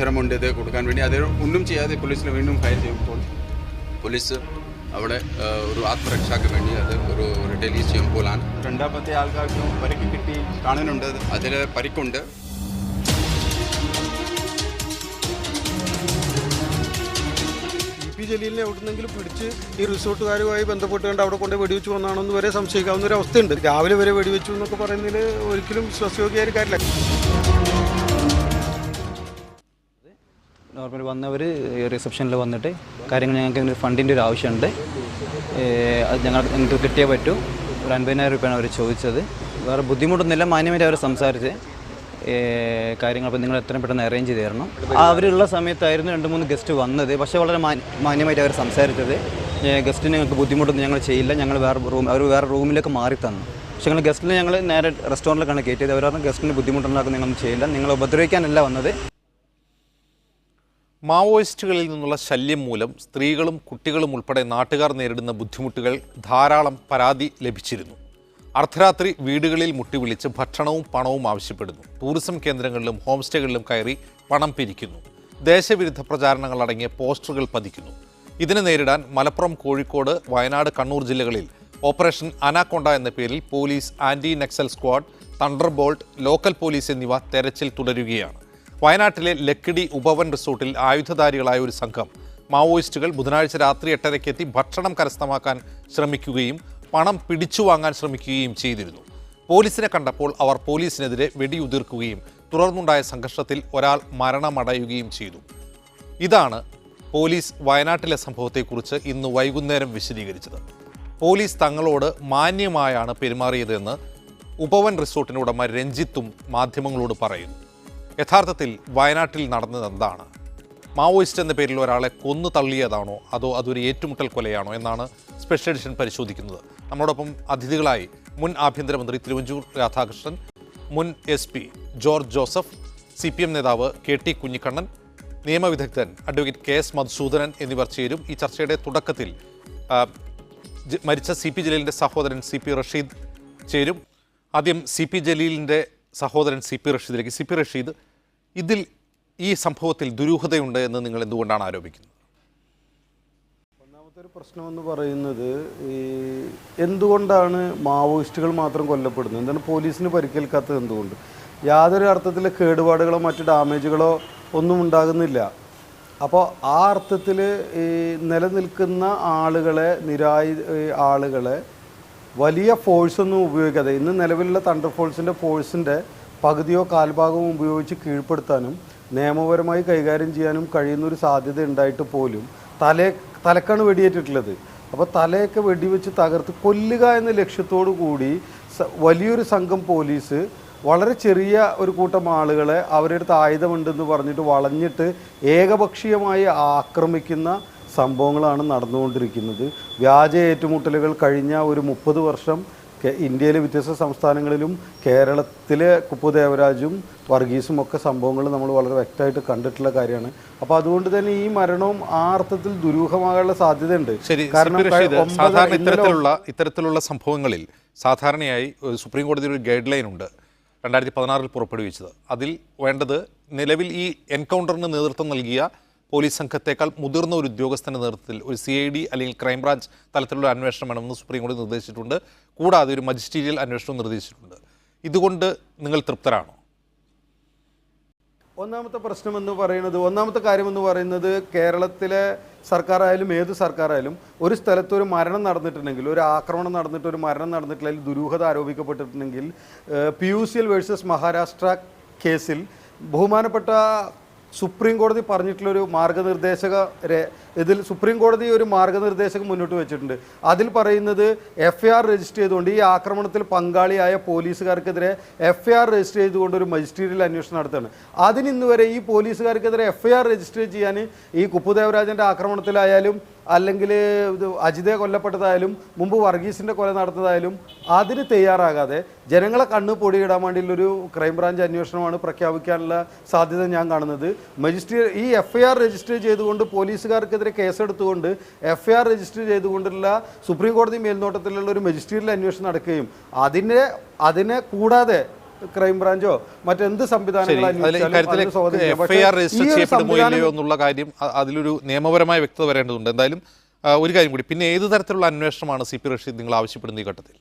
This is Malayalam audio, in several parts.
അവസരമുണ്ട് ഇത് കൊടുക്കാൻ വേണ്ടി. അത് ഒന്നും ചെയ്യാതെ പോലീസിനെ വീണ്ടും ഫയർ ചെയ്യുമ്പോൾ പോലീസ് അവിടെ ഒരു ആത്മരക്ഷയ്ക്ക് വേണ്ടി അത് ഒരു റിലീസ് ചെയ്യുമ്പോഴാണ് രണ്ടാമത്തെ ആൾക്കാർക്കും പരിക്ക് കിട്ടി കാണുന്നുണ്ട്. അതിൽ പരിക്കുണ്ട്. ജലീലിനെ എവിടുന്നെങ്കിലും പിടിച്ച് ഈ റിസോർട്ടുകാരുമായി ബന്ധപ്പെട്ടുകൊണ്ട് അവിടെ കൊണ്ട് വെടിവെച്ച് വന്നാണെന്ന് വരെ സംശയിക്കാവുന്ന ഒരു അവസ്ഥയുണ്ട്. രാവിലെ വരെ വെടിവെച്ചു എന്നൊക്കെ പറയുന്നതിൽ ഒരിക്കലും വിശ്വാസയോഗ്യമായ ഒരു കാര്യമില്ല. നോർമൽ വന്നവർ റിസപ്ഷനിൽ വന്നിട്ട് കാര്യങ്ങൾ ഞങ്ങൾക്ക് ഫണ്ടിൻ്റെ ഒരു ആവശ്യമുണ്ട്, അത് ഞങ്ങൾക്ക് കിട്ടിയേ പറ്റൂ. ഒരു 50,000 രൂപയാണ് അവർ ചോദിച്ചത്. വേറെ ബുദ്ധിമുട്ടൊന്നുമില്ല, മാന്യമായിട്ട് അവർ സംസാരിച്ച് കാര്യങ്ങൾ അപ്പോൾ നിങ്ങൾ എത്രയും പെട്ടെന്ന് അറേഞ്ച് ചെയ്ത് തരണം. അവരുള്ള സമയത്തായിരുന്നു 2-3 ഗസ്റ്റ് വന്നത്. പക്ഷേ വളരെ മാന്യമായിട്ട് അവർ സംസാരിച്ചത്. ഗസ്റ്റിന് ഞങ്ങൾക്ക് ബുദ്ധിമുട്ടൊന്നും ഞങ്ങൾ ചെയ്യില്ല, ഞങ്ങൾ അവർ വേറെ റൂമിലേക്ക് മാറി തന്നു. പക്ഷേ ഞങ്ങൾ ഗസ്റ്റിന് ഞങ്ങൾ നേരെ റെസ്റ്റോറൻറ്റിലേക്കാണ് കയറ്റിയത്. അവർ പറഞ്ഞു ഗസ്റ്റിന് ബുദ്ധിമുട്ടുണ്ടാക്കുന്ന ഞങ്ങളൊന്നും ചെയ്യില്ല, നിങ്ങൾ ഉപദ്രവിക്കാനല്ല വന്നത്. മാവോയിസ്റ്റുകളിൽ നിന്നുള്ള ശല്യം മൂലം സ്ത്രീകളും കുട്ടികളും ഉൾപ്പെടെ നാട്ടുകാർ നേരിടുന്ന ബുദ്ധിമുട്ടുകൾ ധാരാളം പരാതി ലഭിച്ചിരുന്നു. അർദ്ധരാത്രി വീടുകളിൽ മുട്ടിവിളിച്ച് ഭക്ഷണവും പണവും ആവശ്യപ്പെടുന്നു. ടൂറിസം കേന്ദ്രങ്ങളിലും ഹോം സ്റ്റേകളിലും കയറി പണം പിരിക്കുന്നു. ദേശവിരുദ്ധ പ്രചാരണങ്ങൾ അടങ്ങിയ പോസ്റ്ററുകൾ പതിക്കുന്നു. ഇതിനെ നേരിടാൻ മലപ്പുറം, കോഴിക്കോട്, വയനാട്, കണ്ണൂർ ജില്ലകളിൽ ഓപ്പറേഷൻ അനാക്കൊണ്ട എന്ന പേരിൽ police, anti Naxal squad, thunderbolt, local police എന്നിവ തെരച്ചിൽ തുടരുകയാണ്. വയനാട്ടിലെ ലക്കിടി ഉപവൻ റിസോർട്ടിൽ ആയുധധാരികളായ ഒരു സംഘം മാവോയിസ്റ്റുകൾ ബുധനാഴ്ച രാത്രി 8:30 എത്തി ഭക്ഷണം കരസ്ഥമാക്കാൻ ശ്രമിക്കുകയും പണം പിടിച്ചു വാങ്ങാൻ ശ്രമിക്കുകയും ചെയ്തിരുന്നു. പോലീസിനെ കണ്ടപ്പോൾ അവർ പോലീസിനെതിരെ വെടിയുതിർക്കുകയും തുടർന്നുണ്ടായ സംഘർഷത്തിൽ ഒരാൾ മരണമടയുകയും ചെയ്തു. ഇതാണ് പോലീസ് വയനാട്ടിലെ സംഭവത്തെക്കുറിച്ച് ഇന്ന് വൈകുന്നേരം വിശദീകരിച്ചത്. പോലീസ് തങ്ങളോട് മാന്യമായാണ് പെരുമാറിയതെന്ന് ഉപവൻ റിസോർട്ടിൻ്റെ ഉടമ രഞ്ജിത്തും മാധ്യമങ്ങളോട് പറയുന്നു. യഥാർത്ഥത്തിൽ വയനാട്ടിൽ നടന്നത് എന്താണ്? മാവോയിസ്റ്റ് എന്ന പേരിൽ ഒരാളെ കൊന്നു തള്ളിയതാണോ അതോ അതൊരു ഏറ്റുമുട്ടൽ കൊലയാണോ എന്നാണ് സ്പെഷ്യൽ എഡിഷൻ പരിശോധിക്കുന്നത്. നമ്മളോടൊപ്പം അതിഥികളായി മുൻ ആഭ്യന്തരമന്ത്രി തിരുവഞ്ചൂർ രാധാകൃഷ്ണൻ, മുൻ SP ജോർജ് ജോസഫ്, CPM നേതാവ് KT കുഞ്ഞിക്കണ്ണൻ, നിയമവിദഗ്ധൻ അഡ്വക്കേറ്റ് KS മധുസൂദനൻ എന്നിവർ ചേരും. ഈ ചർച്ചയുടെ തുടക്കത്തിൽ മരിച്ച CP ജലീലിൻ്റെ സഹോദരൻ CP റഷീദ് ചേരും. ആദ്യം CP ജലീലിൻ്റെ സഹോദരൻ CP റഷീദിലേക്ക്. CP റഷീദ്, ഈ സംഭവത്തിൽ ദുരൂഹതയുണ്ട് എന്ന് നിങ്ങൾ എന്തുകൊണ്ടാണ് ആരോപിക്കുന്നത്? ഒന്നാമത്തെ ഒരു പ്രശ്നമെന്ന് പറയുന്നത് എന്തുകൊണ്ടാണ് മാവോയിസ്റ്റുകൾ മാത്രം കൊല്ലപ്പെടുന്നത്, എന്താണ് പോലീസിന് പരിക്കേൽക്കാത്തത്, എന്തുകൊണ്ട്? യാതൊരു അർത്ഥത്തിൽ കേടുപാടുകളോ മറ്റു ഡാമേജുകളോ ഒന്നും ഉണ്ടാകുന്നില്ല. അപ്പോൾ ആ അർത്ഥത്തിൽ നിലനിൽക്കുന്ന ആളുകളെ വലിയ ഫോഴ്സൊന്നും ഉപയോഗിക്കാതെ, ഇന്ന് നിലവിലുള്ള തണ്ടർ ഫോഴ്സിൻ്റെ പകുതിയോ കാൽഭാഗമോ ഉപയോഗിച്ച് കീഴ്പ്പെടുത്താനും നിയമപരമായി കൈകാര്യം ചെയ്യാനും കഴിയുന്നൊരു സാധ്യത ഉണ്ടായിട്ട് പോലും തലക്കാണ് വെടിയേറ്റിട്ടുള്ളത്. അപ്പോൾ തലയൊക്കെ വെടിവെച്ച് തകർത്ത് കൊല്ലുക എന്ന ലക്ഷ്യത്തോടു കൂടി വലിയൊരു സംഘം പോലീസ് വളരെ ചെറിയ ഒരു കൂട്ടം ആളുകളെ അവരുടെ അടുത്ത് ആയുധമുണ്ടെന്ന് പറഞ്ഞിട്ട് വളഞ്ഞിട്ട് ഏകപക്ഷീയമായി ആക്രമിക്കുന്ന സംഭവങ്ങളാണ് നടന്നുകൊണ്ടിരിക്കുന്നത്. വ്യാജ ഏറ്റുമുട്ടലുകൾ കഴിഞ്ഞ ഒരു 30 വർഷം ഇന്ത്യയിലെ വ്യത്യസ്ത സംസ്ഥാനങ്ങളിലും കേരളത്തിലെ കുപ്പുദേവരാജും വർഗീസും ഒക്കെ സംഭവങ്ങൾ നമ്മൾ വളരെ വ്യക്തമായിട്ട് കണ്ടിട്ടുള്ള കാര്യമാണ്. അപ്പോൾ അതുകൊണ്ട് തന്നെ ഈ മരണവും ആ അർത്ഥത്തിൽ ദുരൂഹമാകാനുള്ള സാധ്യതയുണ്ട്. കാരണം ഇത്തരത്തിലുള്ള സംഭവങ്ങളിൽ സാധാരണയായി സുപ്രീം കോടതിയുടെ ഒരു ഗൈഡ് ലൈൻ ഉണ്ട്, 2016 പുറപ്പെടുവിച്ചത്. അതിൽ വേണ്ടത് നിലവിൽ ഈ എൻകൗണ്ടറിന് നേതൃത്വം നൽകിയ പോലീസ് സംഘത്തേക്കാൾ മുതിർന്ന ഒരു ഉദ്യോഗസ്ഥൻ്റെ നേതൃത്വത്തിൽ ഒരു CID അല്ലെങ്കിൽ ക്രൈംബ്രാഞ്ച് തലത്തിലുള്ള അന്വേഷണം വേണമെന്ന് സുപ്രീം കോടതി നിർദ്ദേശിച്ചിട്ടുണ്ട്. കൂടാതെ ഒരു മജിസ്റ്റീരിയൽ അന്വേഷണം നിർദ്ദേശിച്ചിട്ടുണ്ട്. ഇതുകൊണ്ട് നിങ്ങൾ തൃപ്തരാണോ? ഒന്നാമത്തെ കാര്യമെന്ന് പറയുന്നത് കേരളത്തിലെ സർക്കാരായാലും ഏത് സർക്കാരായാലും ഒരു സ്ഥലത്ത് ഒരു മരണം നടന്നിട്ടുണ്ടെങ്കിൽ, ഒരു ആക്രമണം നടന്നിട്ട് ഒരു മരണം നടന്നിട്ടില്ലെങ്കിൽ, ദുരൂഹത ആരോപിക്കപ്പെട്ടിട്ടുണ്ടെങ്കിൽ, PUCL വേഴ്സസ് മഹാരാഷ്ട്ര കേസിൽ ബഹുമാനപ്പെട്ട സുപ്രീം കോടതി പറഞ്ഞിട്ടുള്ളൊരു ഇതിൽ സുപ്രീം കോടതി ഒരു മാർഗനിർദ്ദേശകം മുന്നോട്ട് വെച്ചിട്ടുണ്ട്. അതിൽ പറയുന്നത് FIR രജിസ്റ്റർ ചെയ്തുകൊണ്ട് ഈ ആക്രമണത്തിൽ പങ്കാളിയായ പോലീസുകാർക്കെതിരെ FIR രജിസ്റ്റർ ചെയ്തുകൊണ്ട് ഒരു മജിസ്റ്റീരിയൽ അന്വേഷണം നടത്തുകയാണ്. അതിനിന്ന് വരെ ഈ പോലീസുകാർക്കെതിരെ FIR രജിസ്റ്റർ ചെയ്യാൻ ഈ കുപ്പുദേവരാജൻ്റെ ആക്രമണത്തിലായാലും അല്ലെങ്കിൽ അജിതയെ കൊല്ലപ്പെട്ടതായാലും മുമ്പ് വർഗീസിൻ്റെ കൊല നടത്തതായാലും അതിന് തയ്യാറാകാതെ ജനങ്ങളെ കണ്ണ് പൊടിയിടാൻ വേണ്ടിയുള്ളൊരു ക്രൈംബ്രാഞ്ച് അന്വേഷണമാണ് പ്രഖ്യാപിക്കാനുള്ള സാധ്യത ഞാൻ കാണുന്നത്. ഈ FIR രജിസ്റ്റർ ചെയ്തുകൊണ്ട് പോലീസുകാർക്കെതിരെ കേസെടുത്തുകൊണ്ട് FIR രജിസ്റ്റർ ചെയ്തുകൊണ്ടുള്ള സുപ്രീം കോടതി മേൽനോട്ടത്തിലുള്ള ഒരു മജിസ്റ്റീരിയൽ അന്വേഷണം നടക്കുകയും അതിനെ കൂടാതെ ക്രൈംബ്രാഞ്ചോ മറ്റെന്ത് സംവിധാനങ്ങൾ അന്വേഷിച്ചാലും അതിന് സ്വാതന്ത്ര്യം. പക്ഷേ FIR രജിസ്റ്റർ ഈ ഒരു ചെയ്യപ്പെടുമോ സംവിധാനം ഇല്ലയോ എന്നുള്ള കാര്യം അതിലൊരു നിയമപരമായ വ്യക്തത വരേണ്ടതുണ്ട്. എന്തായാലും ഒരു കാര്യം കൂടി, പിന്നെ ഏത് തരത്തിലുള്ള അന്വേഷണമാണ് CP റഷീദ് നിങ്ങൾ ആവശ്യപ്പെടുന്ന ഈ ഘട്ടത്തിൽ?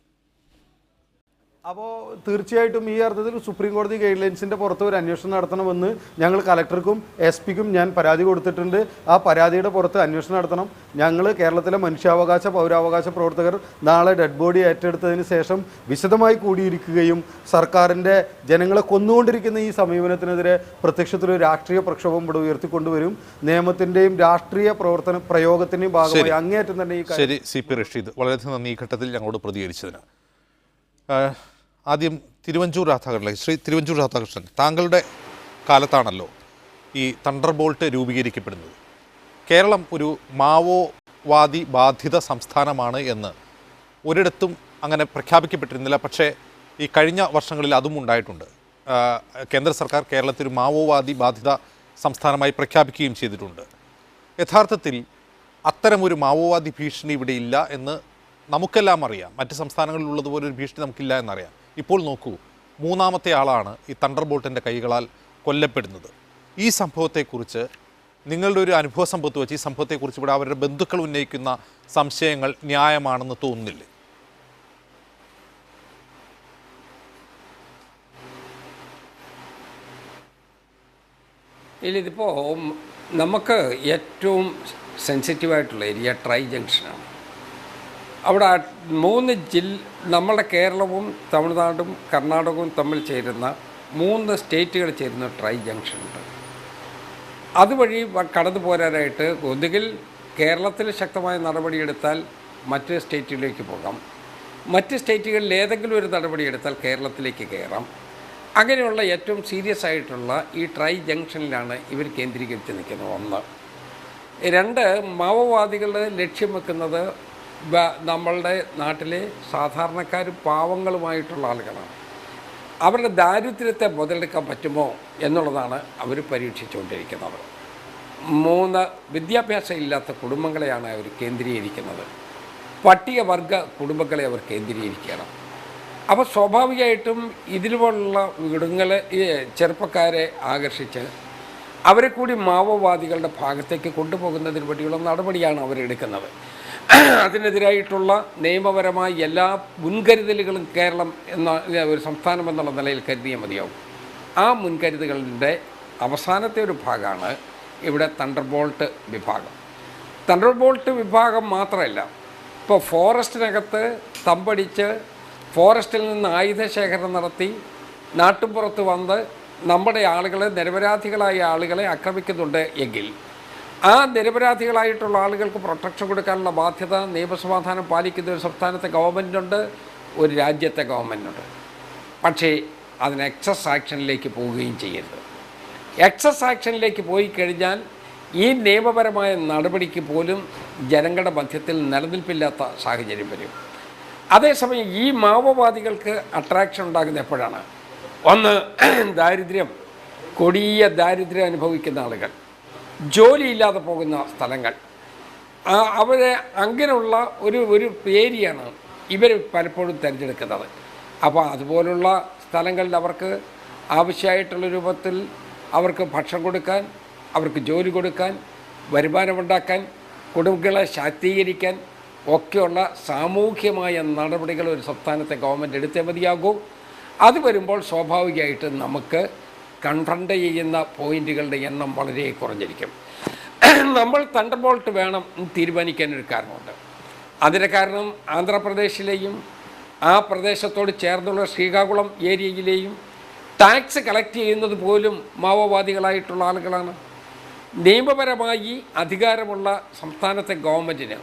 അപ്പോൾ തീർച്ചയായിട്ടും ഈ അർത്ഥത്തിൽ സുപ്രീം കോടതി ഗൈഡ് ലൈൻസിൻ്റെ പുറത്ത് ഒരു അന്വേഷണം നടത്തണമെന്ന് ഞങ്ങൾ കലക്ടർക്കും SP-ക്കും ഞാൻ പരാതി കൊടുത്തിട്ടുണ്ട്. ആ പരാതിയുടെ പുറത്ത് അന്വേഷണം നടത്തണം. ഞങ്ങൾ കേരളത്തിലെ മനുഷ്യാവകാശ പൗരാവകാശ പ്രവർത്തകർ നാളെ ഡെഡ് ബോഡി ഏറ്റെടുത്തതിന് ശേഷം വിശദമായി കൂടിയിരിക്കുകയും സർക്കാരിൻ്റെ ജനങ്ങളെ കൊന്നുകൊണ്ടിരിക്കുന്ന ഈ സമീപനത്തിനെതിരെ പ്രത്യക്ഷത്തിലൊരു രാഷ്ട്രീയ പ്രക്ഷോഭം ഇവിടെ ഉയർത്തിക്കൊണ്ടുവരും. നിയമത്തിൻ്റെയും രാഷ്ട്രീയ പ്രയോഗത്തിൻ്റെയും ഭാഗമായി അങ്ങേയറ്റം തന്നെ ഈ ശരി CP റഷീദ്, വളരെയധികം നന്ദി ഈ ഘട്ടത്തിൽ ഞങ്ങളോട് പ്രതികരിച്ചതിന്. ആദ്യം തിരുവഞ്ചൂർ രാധാകൃഷ്ണൻ. ശ്രീ തിരുവഞ്ചൂർ രാധാകൃഷ്ണൻ, താങ്കളുടെ കാലത്താണല്ലോ ഈ തണ്ടർ ബോൾട്ട് രൂപീകരിക്കപ്പെടുന്നത്. കേരളം ഒരു മാവോവാദി ബാധിത സംസ്ഥാനമാണ് എന്ന് ഒരിടത്തും അങ്ങനെ പ്രഖ്യാപിക്കപ്പെട്ടിരുന്നില്ല. പക്ഷേ ഈ കഴിഞ്ഞ വർഷങ്ങളിൽ അതും ഉണ്ടായിട്ടുണ്ട്. കേന്ദ്ര സർക്കാർ കേരളത്തിൽ ഒരു മാവോവാദി ബാധിത സംസ്ഥാനമായി പ്രഖ്യാപിക്കുകയും ചെയ്തിട്ടുണ്ട്. യഥാർത്ഥത്തിൽ അത്തരമൊരു മാവോവാദി ഭീഷണി ഇവിടെ ഇല്ല എന്ന് നമുക്കെല്ലാം അറിയാം. മറ്റ് സംസ്ഥാനങ്ങളിലുള്ളതുപോലെ ഒരു ഭീഷണി നമുക്കില്ല എന്നറിയാം. ഇപ്പോൾ നോക്കൂ, മൂന്നാമത്തെ ആളാണ് ഈ തണ്ടർ ബോൾട്ടിൻ്റെ കൈകളാൽ കൊല്ലപ്പെടുന്നത്. ഈ സംഭവത്തെക്കുറിച്ച് നിങ്ങളുടെ ഒരു അനുഭവ സമ്പത്ത് വെച്ച് ഈ സംഭവത്തെക്കുറിച്ച് ഇവിടെ അവരുടെ ബന്ധുക്കൾ ഉന്നയിക്കുന്ന സംശയങ്ങൾ ന്യായമാണെന്ന് തോന്നുന്നില്ലേ? ഇതിപ്പോൾ നമുക്ക് ഏറ്റവും സെൻസിറ്റീവായിട്ടുള്ള ഏരിയ ട്രൈ ജംഗ്ഷനാണ്. അവിടെ 3 നമ്മുടെ കേരളവും തമിഴ്നാടും കർണാടകവും തമ്മിൽ ചേരുന്ന 3 സ്റ്റേറ്റുകൾ ചേരുന്ന ട്രൈ ജംഗ്ഷനുണ്ട്. അതുവഴി കടന്നു പോരാനായിട്ട് ഒന്നുകിൽ കേരളത്തിൽ ശക്തമായ നടപടിയെടുത്താൽ മറ്റ് സ്റ്റേറ്റിലേക്ക് പോകാം, മറ്റ് സ്റ്റേറ്റുകളിൽ ഏതെങ്കിലും ഒരു നടപടിയെടുത്താൽ കേരളത്തിലേക്ക് കയറാം. അങ്ങനെയുള്ള ഏറ്റവും സീരിയസ് ആയിട്ടുള്ള ഈ ട്രൈ ജംഗ്ഷനിലാണ് ഇവർ കേന്ദ്രീകരിച്ച് നിൽക്കുന്നത്. 1. 2, മാവോവാദികൾ ലക്ഷ്യം വെക്കുന്നത് നമ്മളുടെ നാട്ടിലെ സാധാരണക്കാരും പാവങ്ങളുമായിട്ടുള്ള ആളുകളാണ്. അവരുടെ ദാരിദ്ര്യത്തെ മുതലെടുക്കാൻ പറ്റുമോ എന്നുള്ളതാണ് അവർ പരീക്ഷിച്ചുകൊണ്ടിരിക്കുന്നത്. 3, വിദ്യാഭ്യാസം ഇല്ലാത്ത കുടുംബങ്ങളെയാണ് അവർ കേന്ദ്രീകരിക്കുന്നത്. പട്ടികവർഗ കുടുംബങ്ങളെ അവർ കേന്ദ്രീകരിക്കുകയാണ്. അപ്പോൾ സ്വാഭാവികമായിട്ടും ഇതിലുള്ള വീടുകൾ ചെറുപ്പക്കാരെ ആകർഷിച്ച് അവരെ കൂടി മാവോവാദികളുടെ ഭാഗത്തേക്ക് കൊണ്ടുപോകുന്നതിന് വേണ്ടിയുള്ള നടപടിയാണ് അവരെടുക്കുന്നത്. അതിനെതിരായിട്ടുള്ള നിയമപരമായ എല്ലാ മുൻകരുതലുകളും കേരളം എന്ന ഒരു സംസ്ഥാനം എന്നുള്ള നിലയിൽ കരുതിയാൽ മതിയാവും. ആ മുൻകരുതലുകളുടെ അവസാനത്തെ ഒരു ഭാഗമാണ് ഇവിടെ തണ്ടർ ബോൾട്ട് വിഭാഗം. തണ്ടർ ബോൾട്ട് വിഭാഗം മാത്രമല്ല, ഇപ്പോൾ ഫോറസ്റ്റിനകത്ത് തമ്പടിച്ച് ഫോറസ്റ്റിൽ നിന്ന് ആയുധശേഖരണം നടത്തി നാട്ടുപുറത്ത് വന്ന് നമ്മുടെ ആളുകളെ, നിരപരാധികളായ ആളുകളെ ആക്രമിക്കുന്നുണ്ട് എങ്കിൽ ആ നിരപരാധികളായിട്ടുള്ള ആളുകൾക്ക് പ്രൊട്ടക്ഷൻ കൊടുക്കാനുള്ള ബാധ്യത നിയമസമാധാനം പാലിക്കുന്ന ഒരു സംസ്ഥാനത്തെ ഗവൺമെൻറ്റുണ്ട്, ഒരു രാജ്യത്തെ ഗവൺമെൻറ്റുണ്ട്. പക്ഷേ അതിന് എക്സസ് ആക്ഷനിലേക്ക് പോവുകയും ചെയ്യരുത്. എക്സസ് ആക്ഷനിലേക്ക് പോയി കഴിഞ്ഞാൽ ഈ നിയമപരമായ നടപടിക്ക് പോലും ജനങ്ങളുടെ മധ്യത്തിൽ നിലനിൽപ്പില്ലാത്ത സാഹചര്യം വരും. അതേസമയം ഈ മാവോവാദികൾക്ക് അട്രാക്ഷൻ ഉണ്ടാകുന്ന എപ്പോഴാണ്? 1, ദാരിദ്ര്യം, കൊടിയ ദാരിദ്ര്യം അനുഭവിക്കുന്ന ആളുകൾ, ജോലിയില്ലാതെ പോകുന്ന സ്ഥലങ്ങൾ, അവരെ അങ്ങനെയുള്ള ഒരു ഏരിയയാണ് ഇവർ പലപ്പോഴും തിരഞ്ഞെടുക്കുന്നത്. അപ്പോൾ അതുപോലുള്ള സ്ഥലങ്ങളിൽ അവർക്ക് ആവശ്യമായിട്ടുള്ള രൂപത്തിൽ അവർക്ക് ഭക്ഷണം കൊടുക്കാൻ, അവർക്ക് ജോലി കൊടുക്കാൻ, വരുമാനമുണ്ടാക്കാൻ, കുടുംബങ്ങളെ ശാക്തീകരിക്കാൻ ഒക്കെയുള്ള സാമൂഹ്യമായ നടപടികൾ ഒരു സംസ്ഥാനത്തെ ഗവൺമെൻറ് എടുത്തേ മതിയാകൂ. അത് വരുമ്പോൾ സ്വാഭാവികമായിട്ട് നമുക്ക് കൺഫ്രണ്ട് ചെയ്യുന്ന പോയിന്റുകളുടെ എണ്ണം വളരെ കുറഞ്ഞിരിക്കും. നമ്മൾ തണ്ടർ ബോൾട്ട് വേണം തീരുമാനിക്കാനൊരു കാരണമുണ്ട്. അതിൻ്റെ കാരണം ആന്ധ്രാപ്രദേശിലെയും ആ പ്രദേശത്തോട് ചേർന്നുള്ള ശ്രീകാകുളം ഏരിയയിലെയും ടാക്സ് കളക്ട് ചെയ്യുന്നത് പോലും മാവോവാദികളായിട്ടുള്ള ആളുകളാണ്. നിയമപരമായി അധികാരമുള്ള സംസ്ഥാനത്തെ ഗവൺമെൻറ്റിന്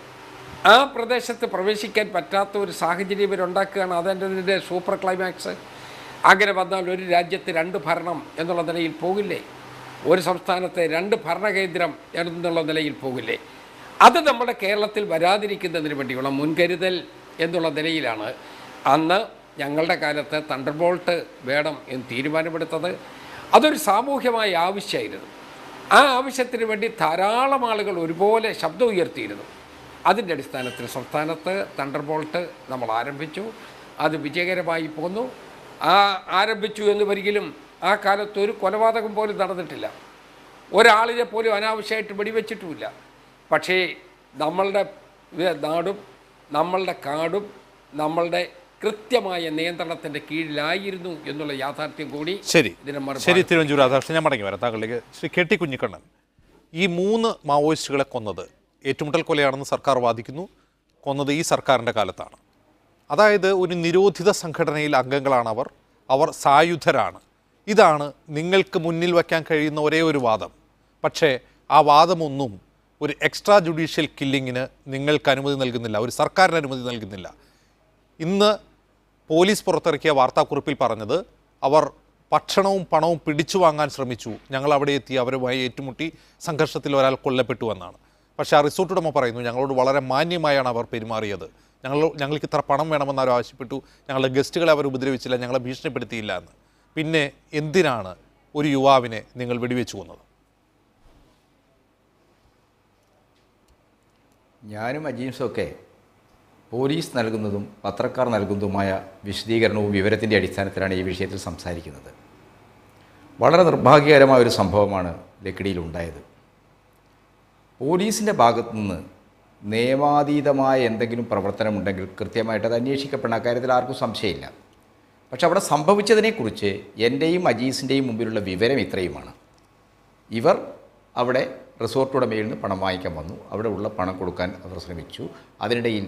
ആ പ്രദേശത്ത് പ്രവേശിക്കാൻ പറ്റാത്ത ഒരു സാഹചര്യം ഇവരുണ്ടാക്കുകയാണ്. അതിൻ്റെ സൂപ്പർ ക്ലൈമാക്സ്. അങ്ങനെ വന്നാൽ ഒരു രാജ്യത്ത് 2 ഭരണം എന്നുള്ള നിലയിൽ പോകില്ലേ? ഒരു സംസ്ഥാനത്തെ 2 ഭരണകേന്ദ്രം എന്നുള്ള നിലയിൽ പോകില്ലേ? അത് നമ്മുടെ കേരളത്തിൽ വരാതിരിക്കുന്നതിന് വേണ്ടിയുള്ള മുൻകരുതൽ എന്നുള്ള നിലയിലാണ് അന്ന് ഞങ്ങളുടെ കാലത്ത് തണ്ടർ ബോൾട്ട് വേണം എന്ന് തീരുമാനമെടുത്തത്. അതൊരു സാമൂഹ്യമായ ആവശ്യമായിരുന്നു. ആ ആവശ്യത്തിന് വേണ്ടി ധാരാളം ആളുകൾ ഒരുപോലെ ശബ്ദം ഉയർത്തിയിരുന്നു. അതിൻ്റെ അടിസ്ഥാനത്തിൽ സംസ്ഥാനത്ത് തണ്ടർ ബോൾട്ട് നമ്മൾ ആരംഭിച്ചു. അത് വിജയകരമായി പോന്നു. ആരംഭിച്ചു എന്ന് വരികിലും ആ കാലത്ത് ഒരു കൊലപാതകം പോലും നടന്നിട്ടില്ല. ഒരാളിനെ പോലും അനാവശ്യമായിട്ട് വെടിവെച്ചിട്ടുമില്ല. പക്ഷേ നമ്മളുടെ നാടും നമ്മളുടെ കാടും നമ്മളുടെ കൃത്യമായ നിയന്ത്രണത്തിൻ്റെ കീഴിലായിരുന്നു എന്നുള്ള യാഥാർത്ഥ്യം കൂടി ശരി തിരുവഞ്ചൂർ രാധാകൃഷ്ണൻ, ഞാൻ മടങ്ങി വരാം താങ്കളിലേക്ക്. ശ്രീ കെ ടി കുഞ്ഞിക്കണ്ണൻ, ഈ 3 മാവോയിസ്റ്റുകളെ കൊന്നത് ഏറ്റുമുട്ടൽ കൊലയാണെന്ന് സർക്കാർ വാദിക്കുന്നു. കൊന്നത് ഈ സർക്കാരിൻ്റെ കാലത്താണ്. അതായത് ഒരു നിരോധിത സംഘടനയിൽ അംഗങ്ങളാണ് അവർ സായുധരാണ്. ഇതാണ് നിങ്ങൾക്ക് മുന്നിൽ വയ്ക്കാൻ കഴിയുന്ന ഒരേ ഒരു വാദം. പക്ഷേ ആ വാദമൊന്നും ഒരു എക്സ്ട്രാ ജുഡീഷ്യൽ കില്ലിങ്ങിന് നിങ്ങൾക്ക് അനുമതി നൽകുന്നില്ല, ഒരു സർക്കാരിന് അനുമതി നൽകുന്നില്ല. ഇന്ന് പോലീസ് പുറത്തിറക്കിയ വാർത്താക്കുറിപ്പിൽ പറഞ്ഞത് അവർ ഭക്ഷണവും പണവും പിടിച്ചു വാങ്ങാൻ ശ്രമിച്ചു, ഞങ്ങൾ അവിടെ എത്തി അവരുമായി ഏറ്റുമുട്ടി, സംഘർഷത്തിൽ ഒരാൾ കൊല്ലപ്പെട്ടു എന്നാണ്. പക്ഷേ ആ റിസോർട്ട് ഉടമ പറയുന്നു ഞങ്ങളോട് വളരെ മാന്യമായാണ് അവർ പെരുമാറിയത്, ഞങ്ങൾക്ക് ഇത്ര പണം വേണമെന്ന് അവർ ആവശ്യപ്പെട്ടു, ഞങ്ങളുടെ ഗസ്റ്റുകളെ അവർ ഉപദ്രവിച്ചില്ല, ഞങ്ങളെ ഭീഷണിപ്പെടുത്തിയില്ല എന്ന്. പിന്നെ എന്തിനാണ് ഒരു യുവാവിനെ നിങ്ങൾ വെടിവെച്ചു കൊന്നത്? ഞാനും അജീംസുമൊക്കെ പോലീസ് നൽകുന്നതും പത്രക്കാർ നൽകുന്നതുമായ വിശദീകരണവും വിവരത്തിൻ്റെ അടിസ്ഥാനത്തിലാണ് ഈ വിഷയത്തിൽ സംസാരിക്കുന്നത്. വളരെ നിർഭാഗ്യകരമായ ഒരു സംഭവമാണ് ലക്കിടിയിലുണ്ടായത്. പോലീസിൻ്റെ ഭാഗത്തു നിന്ന് നിയമാതീതമായ എന്തെങ്കിലും പ്രവർത്തനമുണ്ടെങ്കിൽ കൃത്യമായിട്ട് അത് അന്വേഷിക്കപ്പെടണം, അക്കാര്യത്തിൽ ആർക്കും സംശയമില്ല. പക്ഷെ അവിടെ സംഭവിച്ചതിനെക്കുറിച്ച് എൻ്റെയും അജീസിൻ്റെയും മുമ്പിലുള്ള വിവരം ഇത്രയുമാണ്. ഇവർ അവിടെ റിസോർട്ട് ഉടമയിൽ നിന്ന് പണം വാങ്ങിക്കാൻ വന്നു, അവിടെ ഉള്ള പണം കൊടുക്കാൻ അവർ ശ്രമിച്ചു. അതിനിടയിൽ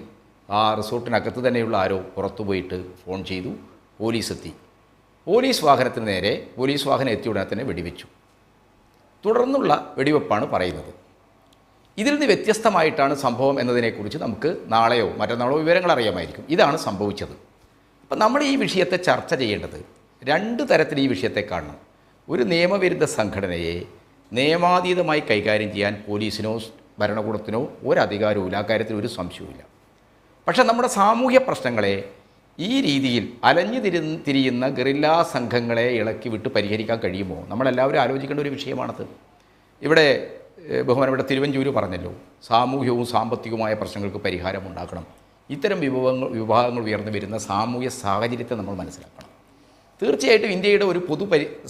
ആ റിസോർട്ടിനകത്ത് തന്നെയുള്ള ആരോ പുറത്തു പോയിട്ട് ഫോൺ ചെയ്തു, പോലീസ് എത്തി. പോലീസ് വാഹനത്തിന് നേരെ പോലീസ് വാഹനം എത്തിയ ഉടനെ തന്നെ വെടിവെച്ചു. തുടർന്നുള്ള വെടിവെപ്പാണ് പറയുന്നത്. ഇതിൽ നിന്ന് വ്യത്യസ്തമായിട്ടാണ് സംഭവം എന്നതിനെക്കുറിച്ച് നമുക്ക് നാളെയോ മറ്റന്നാളോ വിവരങ്ങൾ അറിയാമായിരിക്കും. ഇതാണ് സംഭവിച്ചത്. അപ്പം നമ്മൾ ഈ വിഷയത്തെ ചർച്ച ചെയ്യേണ്ടത് 2 തരത്തിൽ ഈ വിഷയത്തെ കാണണം. ഒരു നിയമവിരുദ്ധ സംഘടനയെ നിയമാതീതമായി കൈകാര്യം ചെയ്യാൻ പോലീസിനോ ഭരണകൂടത്തിനോ ഒരധികാരവും ഇല്ല, അക്കാര്യത്തിൽ ഒരു സംശയവുമില്ല. പക്ഷേ നമ്മുടെ സാമൂഹ്യ പ്രശ്നങ്ങളെ ഈ രീതിയിൽ അലഞ്ഞു തിരിയുന്ന ഗറില്ലാ സംഘങ്ങളെ ഇളക്കി വിട്ട് പരിഹരിക്കാൻ കഴിയുമോ? നമ്മളെല്ലാവരും ആലോചിക്കേണ്ട ഒരു വിഷയമാണത്. ഇവിടെ ബഹുമാനപ്പെട്ട തിരുവഞ്ചൂര് പറഞ്ഞല്ലോ, സാമൂഹ്യവും സാമ്പത്തികവുമായ പ്രശ്നങ്ങൾക്ക് പരിഹാരമുണ്ടാക്കണം. ഇത്തരം വിഭാഗങ്ങൾ ഉയർന്നു വരുന്ന സാമൂഹ്യ സാഹചര്യത്തെ നമ്മൾ മനസ്സിലാക്കണം. തീർച്ചയായിട്ടും ഇന്ത്യയുടെ ഒരു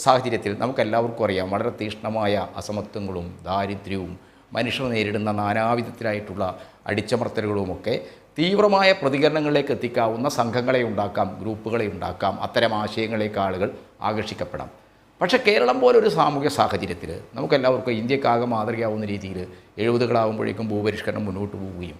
സാഹചര്യത്തിൽ നമുക്കെല്ലാവർക്കും അറിയാം, വളരെ തീക്ഷ്ണമായ അസമത്വങ്ങളും ദാരിദ്ര്യവും മനുഷ്യർ നേരിടുന്ന നാനാവിധത്തിലായിട്ടുള്ള അടിച്ചമർത്തലുകളുമൊക്കെ തീവ്രമായ പ്രതികരണങ്ങളിലേക്ക് എത്തിക്കാവുന്ന സംഘങ്ങളെ ഉണ്ടാക്കാം, ഗ്രൂപ്പുകളെ ഉണ്ടാക്കാം, അത്തരം ആശയങ്ങളിലേക്ക് ആളുകൾ ആകർഷിക്കപ്പെടാം. പക്ഷേ കേരളം പോലൊരു സാമൂഹ്യ സാഹചര്യത്തിൽ നമുക്കെല്ലാവർക്കും ഇന്ത്യക്കാകെ മാതൃകയാവുന്ന രീതിയിൽ 70കളാകുമ്പോഴേക്കും ഭൂപരിഷ്കരണം മുന്നോട്ട് പോവുകയും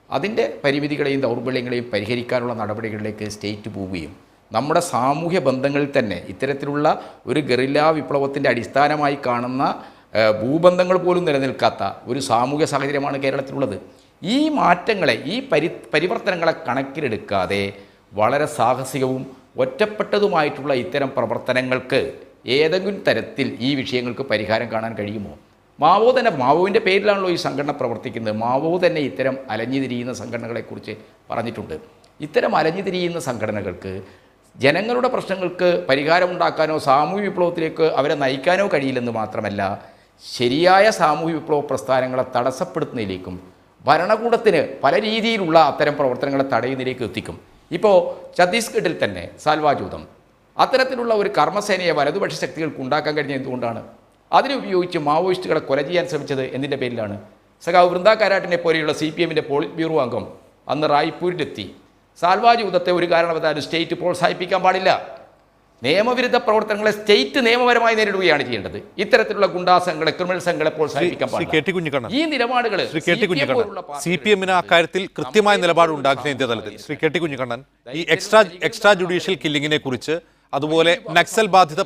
അതിൻ്റെ പരിമിതികളെയും ദൗർബല്യങ്ങളെയും പരിഹരിക്കാനുള്ള നടപടികളിലേക്ക് സ്റ്റേറ്റ് പോവുകയും നമ്മുടെ സാമൂഹ്യ ബന്ധങ്ങളിൽ തന്നെ ഇത്തരത്തിലുള്ള ഒരു ഗറില്ലാ വിപ്ലവത്തിൻ്റെ അടിസ്ഥാനമായി കാണുന്ന ഭൂബന്ധങ്ങൾ പോലും നിലനിൽക്കാത്ത ഒരു സാമൂഹ്യ സാഹചര്യമാണ് കേരളത്തിലുള്ളത്. ഈ മാറ്റങ്ങളെ, ഈ പരിവർത്തനങ്ങളെ കണക്കിലെടുക്കാതെ വളരെ സാഹസികവും ഒറ്റപ്പെട്ടതുമായിട്ടുള്ള ഇത്തരം പ്രവർത്തനങ്ങൾക്ക് ഏതെങ്കിലും തരത്തിൽ ഈ വിഷയങ്ങൾക്ക് പരിഹാരം കാണാൻ കഴിയുമോ? മാവോവിൻ്റെ പേരിലാണല്ലോ ഈ സംഘടന പ്രവർത്തിക്കുന്നത്. മാവോ തന്നെ ഇത്തരം അലഞ്ഞുതിരിയുന്ന സംഘടനകളെക്കുറിച്ച് പറഞ്ഞിട്ടുണ്ട്. ഇത്തരം അലഞ്ഞുതിരിയുന്ന സംഘടനകൾക്ക് ജനങ്ങളുടെ പ്രശ്നങ്ങൾക്ക് പരിഹാരമുണ്ടാക്കാനോ സാമൂഹ്യ വിപ്ലവത്തിലേക്ക് അവരെ നയിക്കാനോ കഴിയില്ലെന്ന് മാത്രമല്ല, ശരിയായ സാമൂഹ്യ വിപ്ലവ പ്രസ്ഥാനങ്ങളെ തടസ്സപ്പെടുത്തുന്നതിലേക്കും ഭരണകൂടത്തിന് പല രീതിയിലുള്ള അത്തരം പ്രവർത്തനങ്ങളെ തടയുന്നതിലേക്ക് എത്തിക്കും. ഇപ്പോൾ ഛത്തീസ്ഗഡിൽ തന്നെ സാൽവാജൂതം അത്തരത്തിലുള്ള ഒരു കർമ്മസേനയെ വലതുപക്ഷ ശക്തികൾക്ക് ഉണ്ടാക്കാൻ കഴിഞ്ഞ എന്തുകൊണ്ടാണ്? അതിനുപയോഗിച്ച് മാവോയിസ്റ്റുകളെ കൊല ചെയ്യാൻ ശ്രമിച്ചത് എന്തിൻ്റെ പേരിലാണ്? സഖാവ് വൃന്ദാ കാരാട്ടിനെ പോലെയുള്ള CPMൻ്റെ പോളിറ്റ് ബ്യൂറോ അംഗം അന്ന് റായ്പൂരിലെത്തി. സാൽവാജൂതത്തെ ഒരു കാരണവശാലും സ്റ്റേറ്റ് പ്രോത്സാഹിപ്പിക്കാൻ പാടില്ല. നിയമവിരുദ്ധ പ്രവർത്തനങ്ങളെ സ്റ്റേറ്റ് നിയമപരമായി നേരിടുകയാണ് ചെയ്യേണ്ടത്. ഇത്തരത്തിലുള്ള ഗുണ്ടാ സംഘങ്ങളെ, ക്രിമിനൽ സംഘങ്ങളെ പ്രോത്സാഹിപ്പിക്കാൻ പാടില്ല. ഈ നിലപാടുകൾ CPMന് അക്കാര്യത്തിൽ കൃത്യമായ നിലപാട് ഉണ്ടാക്കുന്ന ഇന്ത്യ തലത്തിൽ. ശ്രീ കെ ടി കുഞ്ഞിക്കണ്ണൻ, ഈ എക്സ്ട്രാ ജുഡീഷ്യൽ കില്ലിങ്ങിനെ കുറിച്ച്, അതുപോലെ നക്സൽ ബാധിത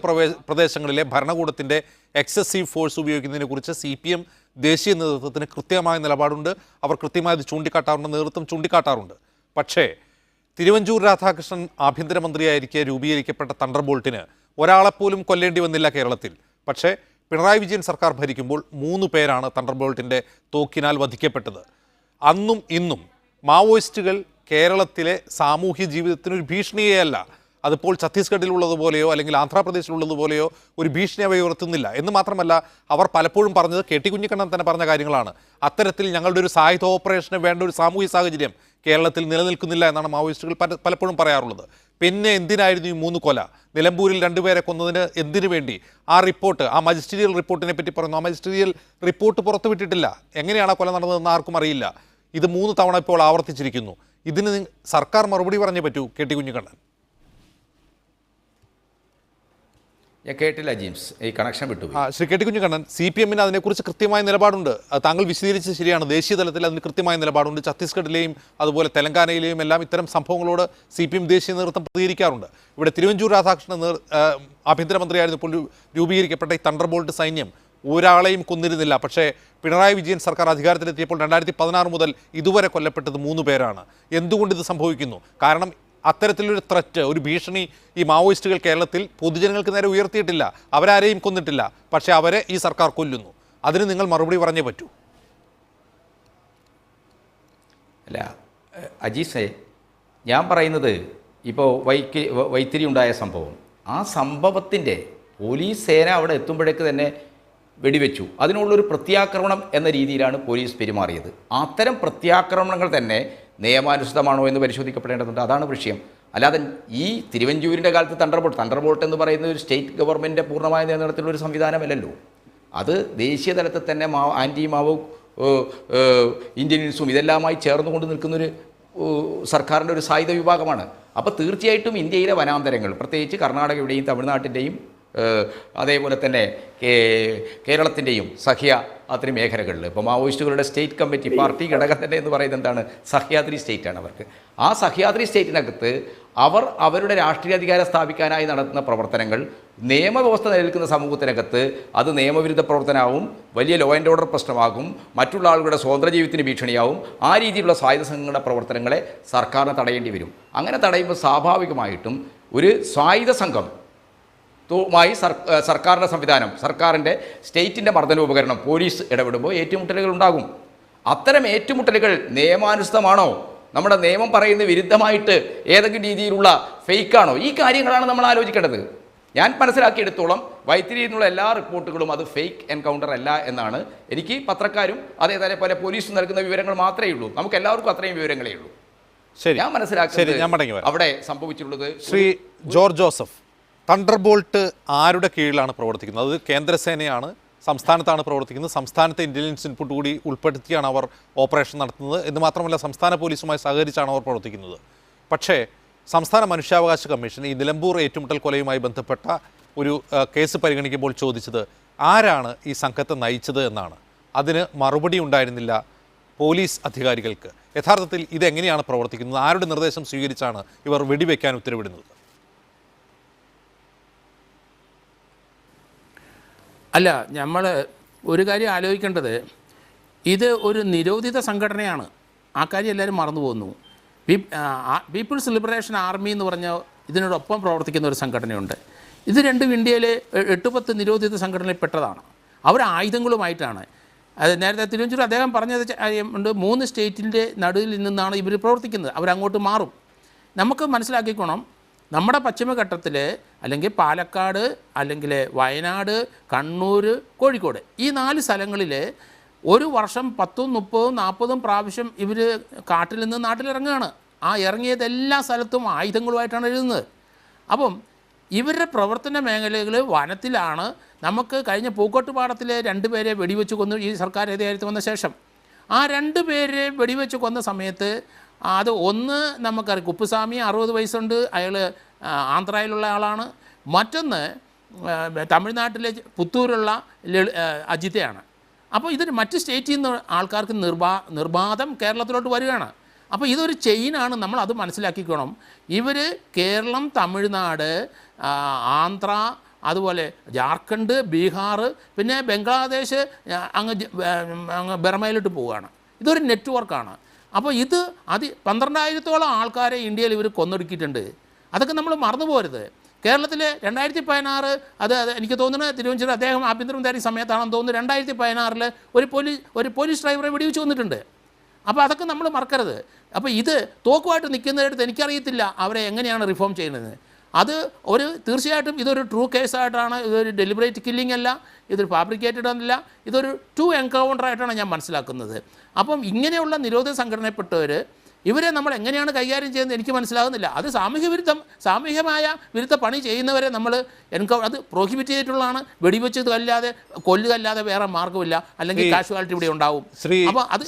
പ്രദേശങ്ങളിലെ ഭരണകൂടത്തിന്റെ എക്സസീവ് ഫോഴ്സ് ഉപയോഗിക്കുന്നതിനെ കുറിച്ച് CPM ദേശീയ നേതൃത്വത്തിന് കൃത്യമായ നിലപാടുണ്ട്. അവർ കൃത്യമായി അത് ചൂണ്ടിക്കാട്ടാറുണ്ട്, നേതൃത്വം ചൂണ്ടിക്കാട്ടാറുണ്ട്. പക്ഷേ തിരുവഞ്ചൂർ രാധാകൃഷ്ണൻ ആഭ്യന്തരമന്ത്രിയായിരിക്കെ രൂപീകരിക്കപ്പെട്ട തണ്ടർബോൾട്ടിന് ഒരാളെപ്പോലും കൊല്ലേണ്ടി വന്നില്ല കേരളത്തിൽ. പക്ഷേ പിണറായി വിജയൻ സർക്കാർ ഭരിക്കുമ്പോൾ 3 പേരാണ് തണ്ടർബോൾട്ടിൻ്റെ തോക്കിനാൽ വധിക്കപ്പെട്ടത്. അന്നും ഇന്നും മാവോയിസ്റ്റുകൾ കേരളത്തിലെ സാമൂഹ്യ ജീവിതത്തിനൊരു ഭീഷണിയല്ല. അതിപ്പോൾ ഛത്തീസ്ഗഡിലുള്ളതുപോലെയോ അല്ലെങ്കിൽ ആന്ധ്രാപ്രദേശിലുള്ളതുപോലെയോ ഒരു ഭീഷണി അവ ഉയർത്തുന്നില്ല എന്ന് മാത്രമല്ല, അവർ പലപ്പോഴും പറഞ്ഞത്, കെ ടി കുഞ്ഞിക്കണ്ണൻ തന്നെ പറഞ്ഞ കാര്യങ്ങളാണ്, അത്തരത്തിൽ ഞങ്ങളുടെ ഒരു സായുധ ഓപ്പറേഷന് വേണ്ട ഒരു സാമൂഹ്യ സാഹചര്യം കേരളത്തിൽ നിലനിൽക്കുന്നില്ല എന്നാണ് മാവോയിസ്റ്റുകൾ പലപ്പോഴും പറയാറുള്ളത്. പിന്നെ എന്തിനായിരുന്നു ഈ 3 കൊല? നിലമ്പൂരിൽ 2 പേരെ കൊന്നതിന് എന്തിനു വേണ്ടി? ആ റിപ്പോർട്ട്, ആ മജിസ്റ്റീരിയൽ റിപ്പോർട്ടിനെ പറ്റി പറയുന്നു. ആ മജിസ്റ്റീരിയൽ റിപ്പോർട്ട് പുറത്തുവിട്ടിട്ടില്ല. എങ്ങനെയാണ് ആ കൊല നടന്നതെന്ന് ആർക്കും അറിയില്ല. ഇത് 3 തവണ ഇപ്പോൾ ആവർത്തിച്ചിരിക്കുന്നു. ഇതിന് സർക്കാർ മറുപടി പറഞ്ഞേ പറ്റൂ. കെ.ടി. കുഞ്ഞിക്കണ്ണൻ. ഞാൻ കേട്ടില്ല ജെയിംസ്, ഈ കണക്ഷൻ വിട്ടുപോയി. ശ്രീ കെ.ടി. കുഞ്ഞിക്കണ്ണൻ, CPM അതിനെക്കുറിച്ച് കൃത്യമായ നിലപാടുണ്ട്. താങ്കൾ വിശദീകരിച്ചത് ശരിയാണ്. ദേശീയ തലത്തിൽ അതിന് കൃത്യമായ നിലപാടുണ്ട്. ഛത്തീസ്ഗഡിലെയും അതുപോലെ തെലങ്കാനയിലെയും എല്ലാം ഇത്തരം സംഭവങ്ങളോട് CPM ദേശീയ നേതൃത്വം പ്രതികരിക്കാറുണ്ട്. ഇവിടെ തിരുവഞ്ചൂർ രാധാകൃഷ്ണൻ ആഭ്യന്തരമന്ത്രിയായിരുന്നു ഇപ്പോൾ രൂപീകരിക്കപ്പെട്ട ഈ തണ്ടർബോൾട്ട് സൈന്യം ഒരാളെയും കൊന്നിരുന്നില്ല. പക്ഷേ പിണറായി വിജയൻ സർക്കാർ അധികാരത്തിലെത്തിയപ്പോൾ 2016 മുതൽ ഇതുവരെ കൊല്ലപ്പെട്ടത് 3 പേരാണ്. എന്തുകൊണ്ട് ഇത് സംഭവിക്കുന്നു? കാരണം അത്തരത്തിലൊരു ത്രെറ്റ്, ഒരു ഭീഷണി ഈ മാവോയിസ്റ്റുകൾ കേരളത്തിൽ പൊതുജനങ്ങൾക്ക് നേരെ ഉയർത്തിയിട്ടില്ല. അവരാരെയും കൊന്നിട്ടില്ല. പക്ഷേ അവരെ ഈ സർക്കാർ കൊല്ലുന്നു. അതിന് നിങ്ങൾ മറുപടി പറഞ്ഞേ പറ്റൂ. അല്ല അജീഷേ, ഞാൻ പറയുന്നത് ഇപ്പോൾ വൈത്തിരി ഉണ്ടായ സംഭവം, ആ സംഭവത്തിൻ്റെ പോലീസ് സേന അവിടെ എത്തുമ്പോഴേക്ക് തന്നെ വെടിവെച്ചു. അതിനുള്ളൊരു പ്രത്യാക്രമണം എന്ന രീതിയിലാണ് പോലീസ് പെരുമാറിയത്. അത്തരം പ്രത്യാക്രമണങ്ങൾ തന്നെ നിയമാനുസൃതമാണോ എന്ന് പരിശോധിക്കപ്പെടേണ്ടതുണ്ട്. അതാണ് വിഷയം. അല്ലാതെ ഈ തിരുവഞ്ചൂരിൻ്റെ കാലത്ത് തണ്ടർബോൾട്ട് എന്ന് പറയുന്നത് ഒരു സ്റ്റേറ്റ് ഗവൺമെൻറ്റിൻ്റെ പൂർണ്ണമായ നിയന്ത്രണത്തിലുള്ള ഒരു സംവിധാനമല്ലല്ലോ. അത് ദേശീയ തലത്തിൽ തന്നെ ആൻറ്റി മാവോ ഇന്ത്യൻസും ഇതെല്ലാമായി ചേർന്നുകൊണ്ട് നിൽക്കുന്നൊരു സർക്കാരിൻ്റെ ഒരു സായുധ വിഭാഗമാണ്. അപ്പോൾ തീർച്ചയായിട്ടും ഇന്ത്യയിലെ വനാന്തരങ്ങൾ, പ്രത്യേകിച്ച് കർണാടകയുടെയും തമിഴ്നാട്ടിൻ്റെയും അതേപോലെ തന്നെ കേരളത്തിൻ്റെയും സഹ്യാദ്രി മേഖലകളിൽ ഇപ്പോൾ മാവോയിസ്റ്റുകളുടെ സ്റ്റേറ്റ് കമ്മിറ്റി പാർട്ടി ഘടകം തന്നെ എന്ന് പറയുന്നത് എന്താണ്? സഹ്യാദ്രി സ്റ്റേറ്റാണ് അവർക്ക്. ആ സഹ്യാദ്രി സ്റ്റേറ്റിനകത്ത് അവർ അവരുടെ രാഷ്ട്രീയ അധികാരം സ്ഥാപിക്കാനായി നടത്തുന്ന പ്രവർത്തനങ്ങൾ നിയമവ്യവസ്ഥ നിലനിൽക്കുന്ന സമൂഹത്തിനകത്ത് അത് നിയമവിരുദ്ധ പ്രവർത്തനമാവും, വലിയ ലോ ആൻഡ് ഓർഡർ പ്രശ്നമാകും, മറ്റുള്ള ആളുകളുടെ സ്വതന്ത്ര ജീവിതത്തിന് ഭീഷണിയാവും. ആ രീതിയിലുള്ള സായുധ സംഘങ്ങളുടെ പ്രവർത്തനങ്ങളെ സർക്കാരിന് തടയേണ്ടി വരും. അങ്ങനെ തടയുമ്പോൾ സ്വാഭാവികമായിട്ടും ഒരു സായുധ സംഘം മായി സർക്കാരിൻ്റെ സംവിധാനം, സർക്കാരിൻ്റെ സ്റ്റേറ്റിൻ്റെ മർദ്ദനോപകരണം, പോലീസ് ഇടപെടുമ്പോൾ ഏറ്റുമുട്ടലുകൾ ഉണ്ടാകും. അത്തരം ഏറ്റുമുട്ടലുകൾ നിയമാനുസൃതമാണോ? നമ്മുടെ നിയമം പറയുന്ന വിരുദ്ധമായിട്ട് ഏതെങ്കിലും രീതിയിലുള്ള ഫേക്കാണോ? ഈ കാര്യങ്ങളാണ് നമ്മൾ ആലോചിക്കേണ്ടത്. ഞാൻ മനസ്സിലാക്കിയെടുത്തോളം വൈത്തിരിയിൽ നിന്നുള്ള എല്ലാ റിപ്പോർട്ടുകളും അത് ഫേക്ക് എൻകൗണ്ടർ അല്ല എന്നാണ്. എനിക്ക് പത്രക്കാരും അതേപോലെ പോലീസും നൽകുന്ന വിവരങ്ങൾ മാത്രമേ ഉള്ളൂ. നമുക്ക് എല്ലാവർക്കും അത്രയും വിവരങ്ങളേ ഉള്ളൂ. ശരി, ഞാൻ മനസ്സിലാക്കുന്നത് അവിടെ സംഭവിച്ചിട്ടുള്ളത്. ശ്രീ ജോർജ് ജോസഫ്, തണ്ടർബോൾട്ട് ആരുടെ കീഴിലാണ് പ്രവർത്തിക്കുന്നത്? അത് കേന്ദ്രസേനയാണ്, സംസ്ഥാനത്താണ് പ്രവർത്തിക്കുന്നത്. സംസ്ഥാനത്തെ ഇൻ്റലിജൻസ് ഇൻപുട്ട് കൂടി ഉൾപ്പെടുത്തിയാണ് അവർ ഓപ്പറേഷൻ നടത്തുന്നത്. എന്ന് മാത്രമല്ല സംസ്ഥാന പോലീസുമായി സഹകരിച്ചാണ് അവർ പ്രവർത്തിക്കുന്നത്. പക്ഷേ സംസ്ഥാന മനുഷ്യാവകാശ കമ്മീഷൻ ഈ നിലമ്പൂർ ഏറ്റുമുട്ടൽ കൊലയുമായി ബന്ധപ്പെട്ട ഒരു കേസ് പരിഗണിക്കുമ്പോൾ ചോദിച്ചത് ആരാണ് ഈ സംഘത്തെ നയിച്ചത് എന്നാണ്. അതിന് മറുപടി ഉണ്ടായിരുന്നില്ല പോലീസ് അധികാരികൾക്ക്. യഥാർത്ഥത്തിൽ ഇതെങ്ങനെയാണ് പ്രവർത്തിക്കുന്നത്? ആരുടെ നിർദ്ദേശം സ്വീകരിച്ചാണ് ഇവർ വെടിവെക്കാൻ ഉത്തരവിടുന്നത്? അല്ല, നമ്മൾ ഒരു കാര്യം ആലോചിക്കേണ്ടത്, ഇത് ഒരു നിരോധിത സംഘടനയാണ്. ആ കാര്യം എല്ലാവരും മറന്നു പോകുന്നു. പീപ്പിൾസ് ലിബറേഷൻ ആർമി എന്ന് പറഞ്ഞ ഇതിനോടൊപ്പം പ്രവർത്തിക്കുന്ന ഒരു സംഘടനയുണ്ട്. ഇത് രണ്ടും ഇന്ത്യയിലെ 8-10 നിരോധിത സംഘടനയിൽ പെട്ടതാണ്. അവർ ആയുധങ്ങളുമായിട്ടാണ്. അത് നേരത്തെ തിരുവഞ്ചൂർ അദ്ദേഹം പറഞ്ഞത് ഉണ്ട്, 3 സ്റ്റേറ്റിൻ്റെ നടുവിൽ നിന്നാണ് ഇവർ പ്രവർത്തിക്കുന്നത്. അവരങ്ങോട്ട് മാറും. നമുക്ക് മനസ്സിലാക്കിക്കോണം, നമ്മുടെ പശ്ചിമഘട്ടത്തിൽ അല്ലെങ്കിൽ പാലക്കാട്, അല്ലെങ്കിൽ വയനാട്, കണ്ണൂർ, കോഴിക്കോട്, ഈ 4 സ്ഥലങ്ങളിൽ ഒരു വർഷം 10, 30, 40 പ്രാവശ്യം ഇവർ കാട്ടിൽ നിന്ന് നാട്ടിലിറങ്ങുകയാണ്. ആ ഇറങ്ങിയത് എല്ലാ സ്ഥലത്തും ആയുധങ്ങളുമായിട്ടാണ് എഴുതുന്നത്. അപ്പം ഇവരുടെ പ്രവർത്തന മേഖലകൾ വനത്തിലാണ്. നമുക്ക് കഴിഞ്ഞ പൂക്കോട്ടുപാടത്തിലെ 2 പേരെ വെടിവെച്ച് കൊന്നു ഈ സർക്കാർ അധികാരത്തിൽ വന്ന ശേഷം. ആ 2 പേരെ വെടിവെച്ച് കൊന്ന സമയത്ത് അത് ഒന്ന് നമുക്കറിയാം, കുപ്പുസ്വാമി 60 വയസ്സുണ്ട്, അയാൾ ആന്ധ്രയിലുള്ള ആളാണ്. മറ്റൊന്ന് തമിഴ്നാട്ടിലെ പുത്തൂരുള്ള അജിതയാണ്. അപ്പോൾ ഇതിന് മറ്റ് സ്റ്റേറ്റിൽ നിന്ന് ആൾക്കാർക്ക് നിർബാധം കേരളത്തിലോട്ട് വരികയാണ്. അപ്പോൾ ഇതൊരു ചെയിനാണ്, നമ്മൾ അത് മനസ്സിലാക്കിക്കണം. ഇവർ കേരളം, തമിഴ്നാട്, ആന്ധ്ര, അതുപോലെ ജാർഖണ്ഡ്, ബീഹാർ, പിന്നെ ബംഗ്ലാദേശ്, അങ്ങ് ബർമയിലോട്ട് പോവുകയാണ്. ഇതൊരു നെറ്റ്വർക്കാണ്. അപ്പോൾ ഇത് 12,000-ഓളം ആൾക്കാരെ ഇന്ത്യയിൽ ഇവർ കൊന്നൊടുക്കിയിട്ടുണ്ട്. അതൊക്കെ നമ്മൾ മറന്നു പോരുത്. കേരളത്തിൽ 2016 അത് എനിക്ക് തോന്നുന്നത് തിരുവഞ്ചൂർ അദ്ദേഹം ആഭ്യന്തരമന്ത്രി സമയത്താണെന്ന് തോന്നുന്നു, 2016 ഒരു പോലീസ് ഡ്രൈവറെ വെടിവെച്ച് കൊന്നിട്ടുണ്ട്. അപ്പോൾ അതൊക്കെ നമ്മൾ മറക്കരുത്. അപ്പോൾ ഇത് തോക്കുമായിട്ട് നിൽക്കുന്നതിടത്ത് എനിക്കറിയത്തില്ല അവരെ എങ്ങനെയാണ് റിഫോം ചെയ്യുന്നത്. അത് തീർച്ചയായിട്ടും ഇതൊരു ട്രൂ കേസായിട്ടാണ്. ഇതൊരു ഡെലിബറേറ്റ് കില്ലിംഗ് അല്ല, ഇതൊരു ഫാബ്രിക്കേറ്റഡ് അല്ല, ഇതൊരു 2 എൻകൗണ്ടർ ആയിട്ടാണ് ഞാൻ മനസ്സിലാക്കുന്നത്. അപ്പം ഇങ്ങനെയുള്ള നിരോധന സംഘടനയിൽപ്പെട്ടവർ ഇവരെ നമ്മൾ എങ്ങനെയാണ് കൈകാര്യം ചെയ്യുന്നത് എനിക്ക് മനസ്സിലാകുന്നില്ല. അത് സാമൂഹ്യമായ വിരുദ്ധ പണി ചെയ്യുന്നവരെ നമ്മൾ അത് പ്രോഹിബിറ്റ് ചെയ്തിട്ടുള്ളതാണ്. വെടിവെച്ച് കൊല്ലുകല്ലാതെ വേറെ മാർഗ്ഗമില്ല, അല്ലെങ്കിൽ കാഷ്വാലിറ്റി ഇവിടെ ഉണ്ടാവും. അപ്പോൾ അത്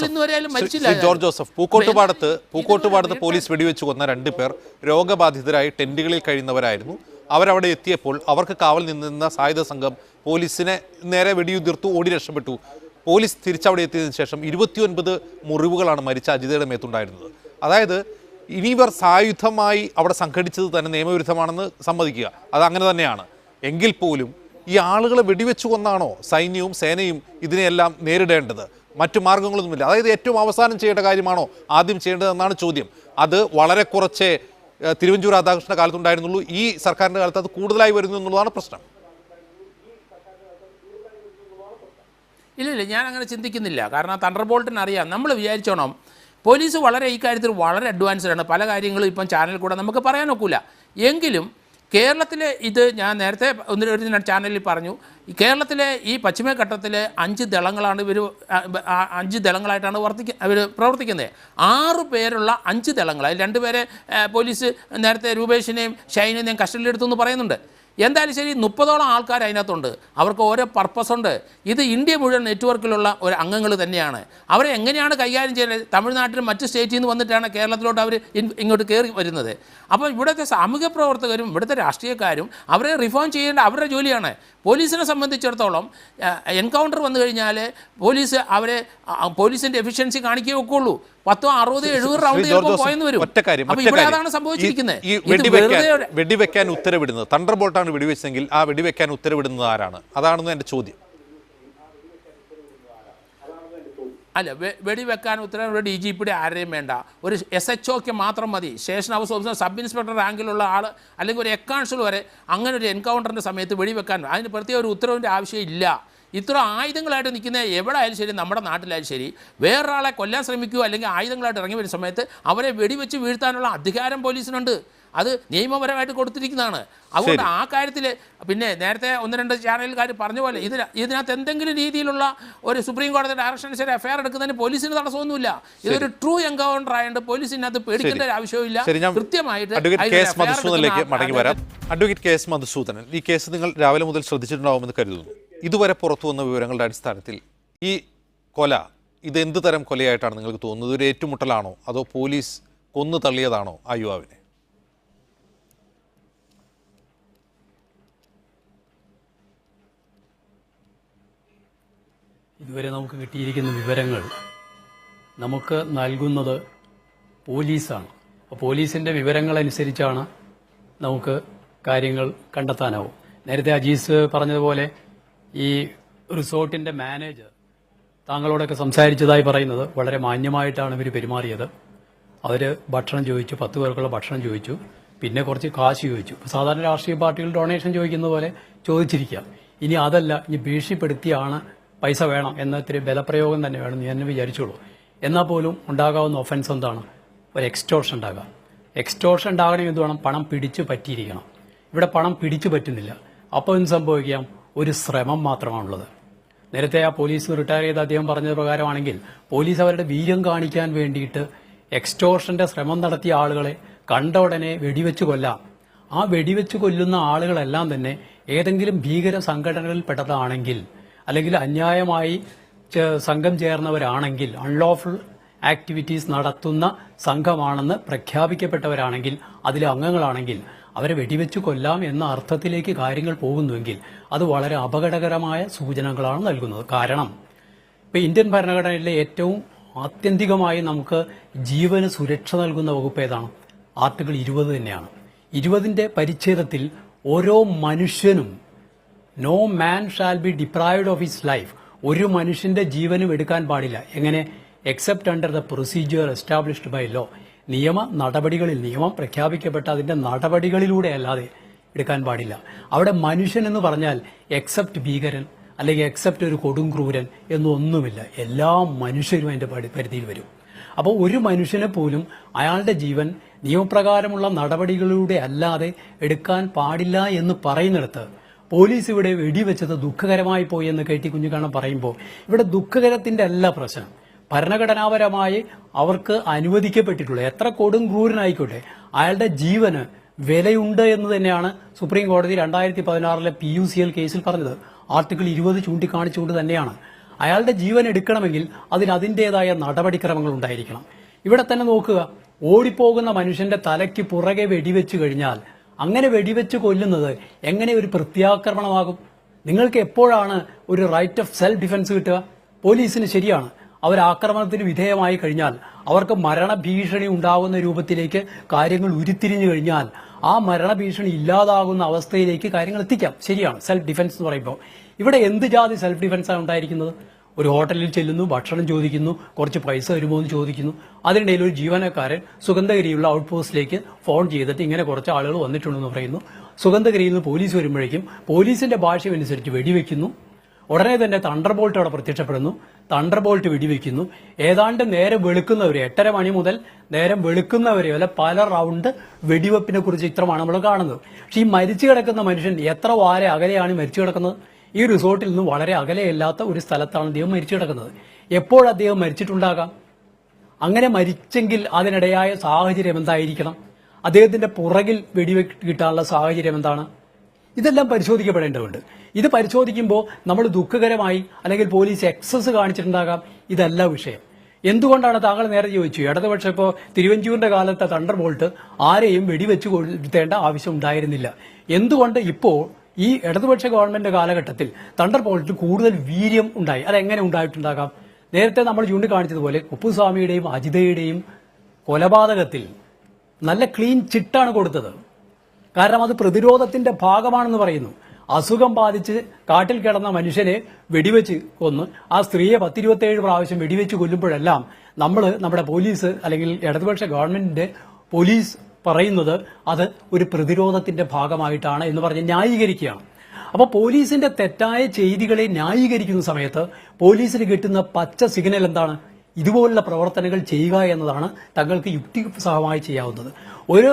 ഇന്നുവരെയാലും മരിച്ചില്ല. ജോർജ് ജോസഫ്, പൂക്കോട്ടുപാടത്ത് പോലീസ് വെടിവെച്ച് കൊന്ന 2 പേർ രോഗബാധിതരായി ടെന്റുകളിൽ കഴിയുന്നവരായിരുന്നു. അവരവിടെ എത്തിയപ്പോൾ അവർക്ക് കാവൽ നിന്ന സായുധ സംഘം പോലീസിനെ നേരെ വെടിയുതിർത്തു, ഓടി രക്ഷപ്പെട്ടു. പോലീസ് തിരിച്ചവിടെ എത്തിയതിനു ശേഷം 29 മുറിവുകളാണ് മരിച്ച അജിതയുടെ മേത്തുണ്ടായിരുന്നത്. അതായത് ഇനി ഇവർ സായുധമായി അവിടെ സംഘടിച്ചത് തന്നെ നിയമവിരുദ്ധമാണെന്ന് സമ്മതിക്കുക, അത് അങ്ങനെ തന്നെയാണ്. എങ്കിൽ പോലും ഈ ആളുകളെ വെടിവെച്ചു കൊന്നാണോ സൈന്യവും സേനയും ഇതിനെയെല്ലാം നേരിടേണ്ടത്? മറ്റു മാർഗങ്ങളൊന്നുമില്ല. അതായത് ഏറ്റവും അവസാനം ചെയ്യേണ്ട കാര്യമാണോ ആദ്യം ചെയ്യേണ്ടതെന്നാണ് ചോദ്യം. അത് വളരെ കുറച്ചേ തിരുവഞ്ചൂർ രാധാകൃഷ്ണ കാലത്തുണ്ടായിരുന്നുള്ളൂ. ഈ സർക്കാരിൻ്റെ കാലത്ത് അത് കൂടുതലായി വരുന്നു എന്നുള്ളതാണ് പ്രശ്നം. ഇല്ല, ഞാൻ അങ്ങനെ ചിന്തിക്കുന്നില്ല. കാരണം തണ്ടർബോൾട്ടിന് അറിയാം. നമ്മൾ വിചാരിച്ചോണം പോലീസ് വളരെ ഈ കാര്യത്തിൽ വളരെ അഡ്വാൻസ്ഡ് ആണ്. പല കാര്യങ്ങളും ഇപ്പം ചാനലിൽ കൂടെ നമുക്ക് പറയാൻ ഒക്കില്ല. എങ്കിലും കേരളത്തിലെ ഇത് ഞാൻ നേരത്തെ ഒരു ചാനലിൽ പറഞ്ഞു, കേരളത്തിലെ ഈ പശ്ചിമഘട്ടത്തിലെ 5 ദളങ്ങളാണ് ഇവർ 5 ദളങ്ങളായിട്ടാണ് അവർ പ്രവർത്തിക്കുന്നത്. 6 പേരുള്ള 5 ദളങ്ങൾ. അതിൽ 2 പേരെ പോലീസ് നേരത്തെ രൂപേഷിനെയും ഷൈനിനെയും കസ്റ്റഡിയിലെടുത്തു എന്ന് പറയുന്നുണ്ട്. എന്തായാലും ശരി, 30ഓളം ആൾക്കാർ അതിനകത്തുണ്ട്. അവർക്ക് ഓരോ പർപ്പസുണ്ട്. ഇത് ഇന്ത്യ മുഴുവൻ നെറ്റ്വർക്കിലുള്ള ഒരു അംഗങ്ങൾ തന്നെയാണ്. അവരെ എങ്ങനെയാണ് കൈകാര്യം ചെയ്യുന്നത്? തമിഴ്നാട്ടിലും മറ്റ് സ്റ്റേറ്റിൽ നിന്ന് വന്നിട്ടാണ് കേരളത്തിലോട്ട് അവർ ഇങ്ങോട്ട് കയറി വരുന്നത്. അപ്പോൾ ഇവിടുത്തെ സാമൂഹ്യ പ്രവർത്തകരും ഇവിടുത്തെ രാഷ്ട്രീയക്കാരും അവരെ റിഫോം ചെയ്യേണ്ട അവരുടെ ജോലിയാണ്. പോലീസിനെ സംബന്ധിച്ചിടത്തോളം എൻകൗണ്ടർ വന്നു കഴിഞ്ഞാൽ പോലീസിൻ്റെ എഫിഷ്യൻസി കാണിക്കുകയേ ഒക്കുള്ളൂ. 10, 60, 70 റൗണ്ട് പോയെന്ന് വരും. അപ്പോൾ ഇവിടെ അതാണ് സംഭവിച്ചിരിക്കുന്നത്. വെടിവെക്കാൻ ഉത്തരവിടുന്നത് തണ്ടർബോൾട്ടാണ് വെടിവെച്ചെങ്കിൽ ആ വെടിവെക്കാൻ ഉത്തരവിടുന്നത് ആരാണ്? അതാണെന്ന് എൻ്റെ ചോദ്യം. അല്ല, വെടിവെക്കാൻ ഉത്തരവ് DGPയുടെ ആരെയും വേണ്ട. ഒരു SHOക്ക് മാത്രം മതി. Station house officer, sub inspector റാങ്കിലുള്ള ആൾ, അല്ലെങ്കിൽ ഒരു എക്കൗൺസിൽ വരെ അങ്ങനെ ഒരു എൻകൗണ്ടറിൻ്റെ സമയത്ത് വെടിവെക്കാൻ അതിന് പ്രത്യേക ഒരു ഉത്തരവിൻ്റെ ആവശ്യമില്ല. ഇത്ര ആയുധങ്ങളായിട്ട് നിൽക്കുന്ന എവിടെ ആയാലും ശരി, നമ്മുടെ നാട്ടിലായാലും ശരി, വേറൊരാളെ കൊല്ലാൻ ശ്രമിക്കുകയോ അല്ലെങ്കിൽ ആയുധങ്ങളായിട്ട് ഇറങ്ങി വരുന്ന സമയത്ത് അവരെ വെടിവെച്ച് വീഴ്ത്താനുള്ള അധികാരം പോലീസിനുണ്ട്. അത് നിയമപരമായിട്ട് കൊടുത്തിരിക്കുന്നതാണ്. അതുകൊണ്ട് ആ കാര്യത്തിൽ പിന്നെ നേരത്തെ 1-2 ചാനലുകാർ പറഞ്ഞ പോലെ ഇതിനകത്ത് എന്തെങ്കിലും രീതിയിലുള്ള ഒരു സുപ്രീം കോടതി ഡയറക്ഷൻ അനുസരിച്ച് എഫ്ഐആർ എടുക്കുന്നതിന് പോലീസിന് തടസ്സമൊന്നുമില്ല. ഇതൊരു ട്രൂ എൻകൗണ്ടർ ആയതുകൊണ്ട് പോലീസിനകത്ത് പേടിക്കേണ്ട ഒരു ആവശ്യവുമില്ല. കൃത്യമായിട്ട് മടങ്ങി വരാം. അഡ്വക്കേറ്റ് KS മധുസൂദനൻ, ഈ കേസ് നിങ്ങൾ രാവിലെ മുതൽ ശ്രദ്ധിച്ചിട്ടുണ്ടാവുമെന്ന് കരുതുന്നു. ഇതുവരെ പുറത്തു വന്ന വിവരങ്ങളുടെ അടിസ്ഥാനത്തിൽ ഈ കൊല ഇത് എന്ത് തരം കൊലയായിട്ടാണ് നിങ്ങൾക്ക് തോന്നുന്നത്? ഒരു ഏറ്റുമുട്ടലാണോ അതോ പോലീസ് കൊന്നു തള്ളിയതാണോ ആ യുവാവിനെ? ഇതുവരെ നമുക്ക് കിട്ടിയിരിക്കുന്ന വിവരങ്ങൾ നമുക്ക് നൽകുന്നത് പോലീസാണ്. അപ്പോൾ പോലീസിൻ്റെ വിവരങ്ങളനുസരിച്ചാണ് നമുക്ക് കാര്യങ്ങൾ കണ്ടെത്താനാവും. നേരത്തെ അജീസ് പറഞ്ഞതുപോലെ ഈ റിസോർട്ടിൻ്റെ മാനേജർ താങ്കളോടൊക്കെ സംസാരിച്ചതായി പറയുന്നത് വളരെ മാന്യമായിട്ടാണ് ഇവർ പെരുമാറിയത്. അവർ ഭക്ഷണം ചോദിച്ചു, 10 പേർക്കുള്ള ഭക്ഷണം ചോദിച്ചു, പിന്നെ കുറച്ച് കാശ് ചോദിച്ചു. സാധാരണ രാഷ്ട്രീയ പാർട്ടികൾ ഡൊണേഷൻ ചോദിക്കുന്ന പോലെ ചോദിച്ചിരിക്കാം. ഇനി അതല്ല, ഇനി ഭീഷണിപ്പെടുത്തിയാണ് പൈസ വേണം എന്ന ഇത്തിരി ബലപ്രയോഗം തന്നെ വേണം ഞാൻ വിചാരിച്ചോളൂ. എന്നാൽ പോലും ഉണ്ടാകാവുന്ന ഒഫൻസ് എന്താണ്? ഒരു എക്സ്റ്റോർഷൻ ഉണ്ടാകാം. എക്സ്റ്റോർഷൻ ഉണ്ടാകണമെങ്കിൽ എന്ത് വേണം? പണം പിടിച്ചു പറ്റിയിരിക്കണം. ഇവിടെ പണം പിടിച്ചു പറ്റുന്നില്ല. അപ്പോൾ എന്ത് സംഭവിക്കാം? ഒരു ശ്രമം മാത്രമാണുള്ളത്. നേരത്തെ ആ പോലീസ് റിട്ടയർ ചെയ്ത അദ്ദേഹം പറഞ്ഞത് പ്രകാരമാണെങ്കിൽ പോലീസ് അവരുടെ വീര്യം കാണിക്കാൻ വേണ്ടിയിട്ട് എക്സ്റ്റോർഷന്റെ ശ്രമം നടത്തിയ ആളുകളെ കണ്ട ഉടനെ വെടിവെച്ച് കൊല്ലാം. ആ വെടിവെച്ച് കൊല്ലുന്ന ആളുകളെല്ലാം തന്നെ ഏതെങ്കിലും ഭീകര സംഘടനകളിൽ പെട്ടതാണെങ്കിൽ, അല്ലെങ്കിൽ അന്യായമായി സംഘം ചേർന്നവരാണെങ്കിൽ, അൺലോഫുൾ ആക്ടിവിറ്റീസ് നടത്തുന്ന സംഘമാണെന്ന് പ്രഖ്യാപിക്കപ്പെട്ടവരാണെങ്കിൽ, അതിലെ അംഗങ്ങളാണെങ്കിൽ അവരെ വെടിവെച്ച് കൊല്ലാം എന്ന അർത്ഥത്തിലേക്ക് കാര്യങ്ങൾ പോകുന്നുവെങ്കിൽ അത് വളരെ അപകടകരമായ സൂചനകളാണ് നൽകുന്നത്. കാരണം ഇപ്പം ഇന്ത്യൻ ഭരണഘടനയിലെ ഏറ്റവും ആത്യന്തികമായി നമുക്ക് ജീവന് സുരക്ഷ നൽകുന്ന വകുപ്പ് ഏതാണ്? ആർട്ടിക്കിൾ 20 തന്നെയാണ്. 20ന്റെ പരിച്ഛേദത്തിൽ ഓരോ മനുഷ്യനും no man shall be deprived of his life, ഒരു മനുഷ്യന്റെ ജീവനും എടുക്കാൻ പാടില്ല. എങ്ങനെ? Except under the procedure established by law, നിയമം പ്രഖ്യാപിക്കപ്പെട്ട അതിന്റെ നടപടികളിലൂടെ അല്ലാതെ എടുക്കാൻ പാടില്ല. അവിടെ മനുഷ്യൻ എന്ന് പറഞ്ഞാൽ എക്സെപ്റ്റ് ഭീകരൻ അല്ലെങ്കിൽ എക്സെപ്റ്റ് ഒരു കൊടുംക്രൂരൻ എന്നൊന്നുമില്ല. എല്ലാ മനുഷ്യരും അതിന്റെ പരിധിയിൽ വരും. അപ്പോൾ ഒരു മനുഷ്യനെ പോലും അയാളുടെ ജീവൻ നിയമപ്രകാരമുള്ള നടപടികളിലൂടെ അല്ലാതെ എടുക്കാൻ പാടില്ല എന്ന് പറയുന്നിടത്ത് പോലീസ് ഇവിടെ വെടിവെച്ചത് ദുഃഖകരമായി പോയി എന്ന് KT കുഞ്ഞിക്കണ്ണൻ പറയുമ്പോൾ ഇവിടെ ദുഃഖകരത്തിന്റെ അല്ല പ്രശ്നം. ഭരണഘടനാപരമായി അവർക്ക് അനുവദിക്കപ്പെട്ടിട്ടുള്ള എത്ര കൊടും ക്രൂരനായിക്കോട്ടെ അയാളുടെ ജീവന് വിലയുണ്ട് എന്ന് തന്നെയാണ് സുപ്രീം കോടതി 2016 PUCL കേസിൽ പറഞ്ഞത്. ആർട്ടിക്കിൾ 20 ചൂണ്ടിക്കാണിച്ചുകൊണ്ട് തന്നെയാണ്. അയാളുടെ ജീവൻ എടുക്കണമെങ്കിൽ അതിൻ്റെതായ നടപടിക്രമങ്ങൾ ഉണ്ടായിരിക്കണം. ഇവിടെ തന്നെ നോക്കുക, ഓടിപ്പോകുന്ന മനുഷ്യന്റെ തലയ്ക്ക് പുറകെ വെടിവെച്ച് കഴിഞ്ഞാൽ അങ്ങനെ വെടിവെച്ച് കൊല്ലുന്നത് എങ്ങനെ ഒരു പ്രത്യാക്രമണമാകും? നിങ്ങൾക്ക് എപ്പോഴാണ് ഒരു റൈറ്റ് ഓഫ് സെൽഫ് ഡിഫൻസ് കിട്ടുക? പോലീസിന് ശരിയാണ്, അവർ ആക്രമണത്തിന് വിധേയമായി കഴിഞ്ഞാൽ അവർക്ക് മരണഭീഷണി ഉണ്ടാകുന്ന രൂപത്തിലേക്ക് കാര്യങ്ങൾ ഉരുത്തിരിഞ്ഞു കഴിഞ്ഞാൽ ആ മരണഭീഷണി ഇല്ലാതാകുന്ന അവസ്ഥയിലേക്ക് കാര്യങ്ങൾ എത്തിക്കാം. ശരിയാണ്, സെൽഫ് ഡിഫൻസ് എന്ന് പറയുമ്പോൾ ഇവിടെ എന്ത് ജാതി സെൽഫ് ഡിഫൻസാണ് ഉണ്ടായിരിക്കുന്നത്? ഒരു ഹോട്ടലിൽ ചെല്ലുന്നു, ഭക്ഷണം ചോദിക്കുന്നു, കുറച്ച് പൈസ വരുമോ എന്ന് ചോദിക്കുന്നു. അതിനിടയിൽ ഒരു ജീവനക്കാരൻ സുഗന്ധഗിരിയുള്ള ഔട്ട് പോസ്റ്റിലേക്ക് ഫോൺ ചെയ്തിട്ട് ഇങ്ങനെ കുറച്ച് ആളുകൾ വന്നിട്ടുണ്ടെന്ന് പറയുന്നു. സുഗന്ധഗിരിയിൽ നിന്ന് പോലീസ് വരുമ്പോഴേക്കും പോലീസിന്റെ ഭാഷയനുസരിച്ച് വെടിവെക്കുന്നു. ഉടനെ തന്നെ തണ്ടർ ബോൾട്ട് അവിടെ പ്രത്യക്ഷപ്പെടുന്നു. തണ്ടർ ബോൾട്ട് വെടിവെക്കുന്നു. ഏതാണ്ട് നേരം വെളുക്കുന്നവരെ 8:30 മണി മുതൽ നേരം വെളുക്കുന്നവരെ വരെ പല റൗണ്ട് വെടിവെപ്പിനെ കുറിച്ച് ചിത്രമാണ് നമ്മൾ കാണുന്നത്. പക്ഷെ ഈ മരിച്ചു കിടക്കുന്ന മനുഷ്യൻ എത്ര വാര അകലെയാണ് മരിച്ചു കിടക്കുന്നത്? ഈ റിസോർട്ടിൽ നിന്ന് വളരെ അകലെയല്ലാത്ത ഒരു സ്ഥലത്താണ് അദ്ദേഹം മരിച്ചു കിടക്കുന്നത്. എപ്പോൾ അദ്ദേഹം മരിച്ചിട്ടുണ്ടാകാം? അങ്ങനെ മരിച്ചെങ്കിൽ അതിനിടയായ സാഹചര്യം എന്തായിരിക്കണം? അദ്ദേഹത്തിന്റെ പുറകിൽ വെടിവെക്ക് കിട്ടാനുള്ള സാഹചര്യം എന്താണ്? ഇതെല്ലാം പരിശോധിക്കപ്പെടേണ്ടതുണ്ട്. ഇത് പരിശോധിക്കുമ്പോൾ നമ്മൾ ദുഃഖകരമായി അല്ലെങ്കിൽ പോലീസ് എക്സസ് കാണിച്ചിട്ടുണ്ടാകാം. ഇതല്ല വിഷയം. എന്തുകൊണ്ടാണ് താങ്കൾ നേരെ ചോദിച്ചു, ഇടതുപക്ഷം ഇപ്പോൾ തിരുവഞ്ചൂരിന്റെ കാലത്തെ തണ്ടർ ബോൾട്ട് ആരെയും വെടിവെച്ച് കൊളുത്തേണ്ട ആവശ്യം ഉണ്ടായിരുന്നില്ല. എന്തുകൊണ്ട് ഇപ്പോൾ ഈ ഇടതുപക്ഷ ഗവൺമെന്റ് കാലഘട്ടത്തിൽ തണ്ടർ ബോൾട്ടിൽ കൂടുതൽ വീര്യം ഉണ്ടായി? അതെങ്ങനെ ഉണ്ടായിട്ടുണ്ടാകാം? നേരത്തെ നമ്മൾ ചൂണ്ടിക്കാണിച്ചതുപോലെ കുപ്പുസ്വാമിയുടെയും അജിതയുടെയും കൊലപാതകത്തിൽ നല്ല ക്ലീൻ ചിട്ടാണ് കൊടുത്തത്. കാരണം അത് പ്രതിരോധത്തിന്റെ ഭാഗമാണെന്ന് പറയുന്നു. അസുഖം ബാധിച്ച് കാട്ടിൽ കിടന്ന മനുഷ്യനെ വെടിവെച്ച് കൊന്ന് ആ സ്ത്രീയെ 10-27 പ്രാവശ്യം വെടിവെച്ച് കൊല്ലുമ്പോഴെല്ലാം നമ്മുടെ പോലീസ് അല്ലെങ്കിൽ ഇടതുപക്ഷ ഗവൺമെന്റിന്റെ പോലീസ് പറയുന്നത് അത് ഒരു പ്രതിരോധത്തിന്റെ ഭാഗമായിട്ടാണ് എന്ന് പറഞ്ഞ് ന്യായീകരിക്കുകയാണ്. അപ്പോൾ പോലീസിന്റെ തെറ്റായ ചെയ്തികളെ ന്യായീകരിക്കുന്ന സമയത്ത് പോലീസിന് കിട്ടുന്ന പച്ച സിഗ്നൽ എന്താണ്? ഇതുപോലുള്ള പ്രവർത്തനങ്ങൾ ചെയ്യുക എന്നതാണ് തങ്ങൾക്ക് യുക്തിസഹമായി ചെയ്യാവുന്നത്. ഒരു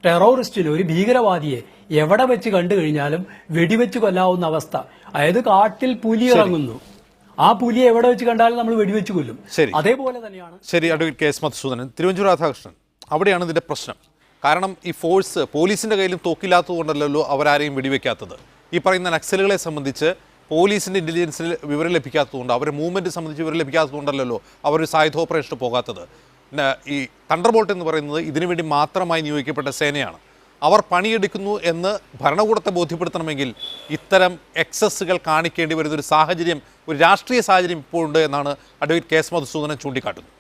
ടെററിസ്റ്റിന്, ഒരു ഭീകരവാദിയെ എവിടെ വെച്ച് കണ്ടു കഴിഞ്ഞാലും വെടിവെച്ച് കൊല്ലാവുന്ന അവസ്ഥ. അതായത് കാട്ടിൽ പുലി ഇറങ്ങുന്നു, ആ പുലിയെ എവിടെ വെച്ച് കണ്ടാലും നമ്മൾ വെടിവെച്ച് കൊല്ലും. അതേപോലെ തന്നെയാണ്. ശരി, അഡ്വക്കേറ്റ് കെ.എസ്. മധുസൂദനൻ, തിരുവഞ്ചൂർ രാധാകൃഷ്ണൻ, അവിടെയാണ് ഇതിന്റെ പ്രശ്നം. കാരണം ഈ ഫോഴ്സ് പോലീസിന്റെ കയ്യിലും തോക്കില്ലാത്തത് കൊണ്ടല്ലോ അവരാരെയും വെടിവെക്കാത്തത്. ഈ പറയുന്ന നക്സലുകളെ സംബന്ധിച്ച് പോലീസിന്റെ ഇന്റലിജൻസിൽ വിവരം ലഭിക്കാത്തതുകൊണ്ട്, അവരുടെ മൂവ്മെന്റ് സംബന്ധിച്ച് വിവരം ലഭിക്കാത്തതുകൊണ്ടല്ലോ അവർ സായുധ ഓപ്പറേഷന് പോകാത്തത്. ഈ തണ്ടർ ബോൾട്ട് എന്ന് പറയുന്നത് ഇതിനുവേണ്ടി മാത്രമായി നിയോഗിക്കപ്പെട്ട സേനയാണ്. അവർ പണിയെടുക്കുന്നു എന്ന് ഭരണകൂടത്തെ ബോധ്യപ്പെടുത്തണമെങ്കിൽ ഇത്തരം എക്സസ്സുകൾ കാണിക്കേണ്ടി വരുന്നൊരു സാഹചര്യം, ഒരു രാഷ്ട്രീയ സാഹചര്യം ഇപ്പോഴുണ്ട് എന്നാണ് അഡ്വക്കേറ്റ് കെ.എസ്. മധുസൂദനൻ ചൂണ്ടിക്കാട്ടുന്നത്.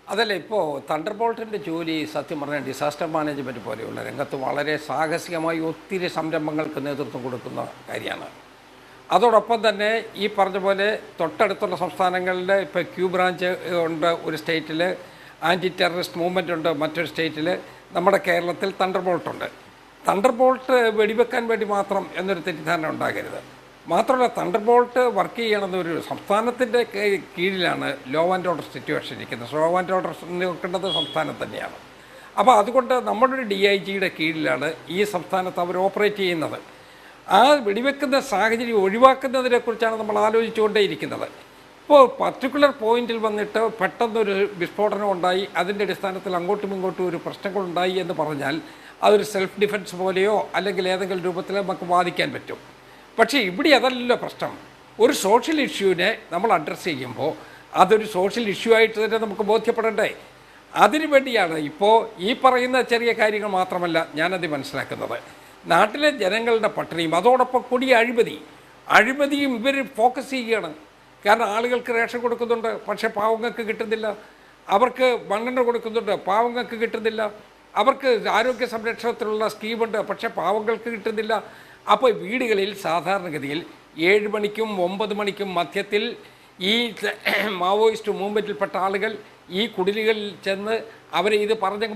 അതല്ല, ഇപ്പോൾ തണ്ടർ ബോൾട്ടിൻ്റെ ജോലി സത്യം പറഞ്ഞാൽ ഡിസാസ്റ്റർ മാനേജ്മെൻറ്റ് പോലെയുള്ള രംഗത്ത് വളരെ സാഹസികമായി ഒത്തിരി സംരംഭങ്ങൾക്ക് നേതൃത്വം കൊടുക്കുന്ന കാര്യമാണ്. അതോടൊപ്പം തന്നെ ഈ പറഞ്ഞ പോലെ തൊട്ടടുത്തുള്ള സംസ്ഥാനങ്ങളിൽ ഇപ്പോൾ ക്യൂ ബ്രാഞ്ച് ഉണ്ട് ഒരു സ്റ്റേറ്റിൽ, ആൻറ്റി ടെററിസ്റ്റ് മൂവ്മെൻ്റ് ഉണ്ട് മറ്റൊരു സ്റ്റേറ്റിൽ, നമ്മുടെ കേരളത്തിൽ തണ്ടർ ബോൾട്ടുണ്ട്. തണ്ടർ ബോൾട്ട് വെടിവെക്കാൻ വേണ്ടി മാത്രം എന്നൊരു തെറ്റിദ്ധാരണ ഉണ്ടാകരുത്. മാത്രമല്ല, തണ്ടർ ബോൾട്ട് വർക്ക് ചെയ്യണമെന്ന് ഒരു സംസ്ഥാനത്തിൻ്റെ കീഴിലാണ് ലോ ആൻഡ് ഓർഡർ സിറ്റുവേഷൻ ഇരിക്കുന്നത്. ലോ ആൻഡ് ഓർഡർ നോക്കേണ്ടത് സംസ്ഥാനം തന്നെയാണ്. അപ്പോൾ അതുകൊണ്ട് നമ്മുടെ ഒരു DIGയുടെ കീഴിലാണ് ഈ സംസ്ഥാനത്ത് അവർ ഓപ്പറേറ്റ് ചെയ്യുന്നത്. ആ വെടിവെക്കുന്ന സാഹചര്യം ഒഴിവാക്കുന്നതിനെക്കുറിച്ചാണ് നമ്മൾ ആലോചിച്ചുകൊണ്ടേയിരിക്കുന്നത്. ഇപ്പോൾ പർട്ടിക്കുലർ പോയിന്റിൽ വന്നിട്ട് പെട്ടെന്നൊരു വിസ്ഫോടനം ഉണ്ടായി, അതിൻ്റെ അടിസ്ഥാനത്തിൽ അങ്ങോട്ടും ഇങ്ങോട്ടും ഒരു പ്രശ്നങ്ങളുണ്ടായി എന്ന് പറഞ്ഞാൽ അതൊരു സെൽഫ് ഡിഫെൻസ് പോലെയോ അല്ലെങ്കിൽ ഏതെങ്കിലും രൂപത്തിൽ നമുക്ക് വാദിക്കാൻ പറ്റും. പക്ഷേ ഇവിടെ അതല്ലല്ലോ പ്രശ്നം. ഒരു സോഷ്യൽ ഇഷ്യൂവിനെ നമ്മൾ അഡ്രസ്സ് ചെയ്യുമ്പോൾ അതൊരു സോഷ്യൽ ഇഷ്യൂ ആയിട്ട് തന്നെ നമുക്ക് ബോധ്യപ്പെടണ്ടേ? അതിനു വേണ്ടിയാണ് ഇപ്പോൾ ഈ പറയുന്ന ചെറിയ കാര്യങ്ങൾ മാത്രമല്ല ഞാനത് മനസ്സിലാക്കുന്നത്. നാട്ടിലെ ജനങ്ങളുടെ പട്ടിണിയും അതോടൊപ്പം കൊടിയ അഴിമതിയും ഇവർ ഫോക്കസ് ചെയ്യുകയാണ്. കാരണം ആളുകൾക്ക് റേഷൻ കൊടുക്കുന്നുണ്ട്, പക്ഷേ പാവങ്ങൾക്ക് കിട്ടുന്നില്ല. അവർക്ക് മണ്ണെണ്ണ കൊടുക്കുന്നുണ്ട്, പാവങ്ങൾക്ക് കിട്ടുന്നില്ല. അവർക്ക് ആരോഗ്യ സംരക്ഷണത്തിലുള്ള സ്കീമുണ്ട്, പക്ഷേ പാവങ്ങൾക്ക് കിട്ടുന്നില്ല. അപ്പോൾ വീടുകളിൽ സാധാരണഗതിയിൽ 7 മണിക്കും 9 മണിക്കും മധ്യത്തിൽ ഈ മാവോയിസ്റ്റ് മൂവ്മെൻറ്റിൽപ്പെട്ട ആളുകൾ ഈ കുടിലുകളിൽ ചെന്ന് അവരെ ഇത് പറഞ്ഞ്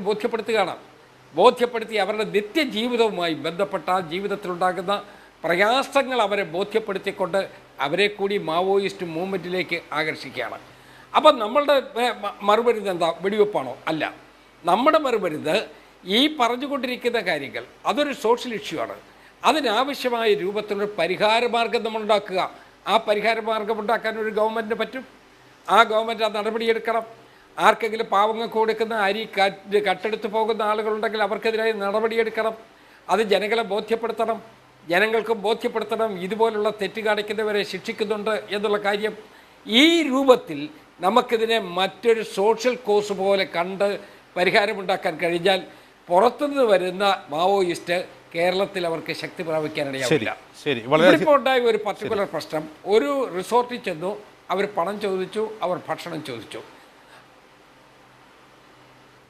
ബോധ്യപ്പെടുത്തി അവരുടെ നിത്യജീവിതവുമായി ബന്ധപ്പെട്ട ജീവിതത്തിലുണ്ടാകുന്ന പ്രയാസങ്ങൾ അവരെ ബോധ്യപ്പെടുത്തിക്കൊണ്ട് അവരെ കൂടി മാവോയിസ്റ്റ് മൂവ്മെൻറ്റിലേക്ക് ആകർഷിക്കുകയാണ്. അപ്പം നമ്മളുടെ മറുപടി എന്താ? വെടിവെപ്പാണോ? അല്ല. നമ്മുടെ മറുപടി ഈ പറഞ്ഞുകൊണ്ടിരിക്കുന്ന കാര്യങ്ങൾ അതൊരു സോഷ്യൽ ഇഷ്യൂ ആണ്. അതിനാവശ്യമായ രൂപത്തിലൊരു പരിഹാരമാർഗം നമ്മൾ ഉണ്ടാക്കുക. ആ പരിഹാരമാർഗം ഉണ്ടാക്കാൻ ഒരു ഗവൺമെൻറ്റിന് പറ്റും. ആ ഗവൺമെൻറ് ആ നടപടിയെടുക്കണം. ആർക്കെങ്കിലും പാവങ്ങൾക്ക് കൊടുക്കുന്ന അരി കട്ടെടുത്ത് പോകുന്ന ആളുകളുണ്ടെങ്കിൽ അവർക്കെതിരായി നടപടിയെടുക്കണം. അത് ജനങ്ങളെ ബോധ്യപ്പെടുത്തണം. ജനങ്ങൾക്കും ബോധ്യപ്പെടുത്തണം ഇതുപോലുള്ള തെറ്റ് കാണിക്കുന്നവരെ ശിക്ഷിക്കുന്നുണ്ട് എന്നുള്ള കാര്യം. ഈ രൂപത്തിൽ നമുക്കിതിനെ മറ്റൊരു സോഷ്യൽ കോസ് പോലെ കണ്ട് പരിഹാരമുണ്ടാക്കാൻ കഴിഞ്ഞാൽ പുറത്തുനിന്ന് വരുന്ന മാവോയിസ്റ്റ് കേരളത്തിൽ അവർക്ക് ശക്തി പ്രാപിക്കാനിടയാവില്ല. ഇപ്പോൾ ഉണ്ടായ ഒരു പർട്ടിക്കുലർ പ്രശ്നം, ഒരു റിസോർട്ടിൽ ചെന്നു, അവർ പണം ചോദിച്ചു, അവർ ഭക്ഷണം ചോദിച്ചു.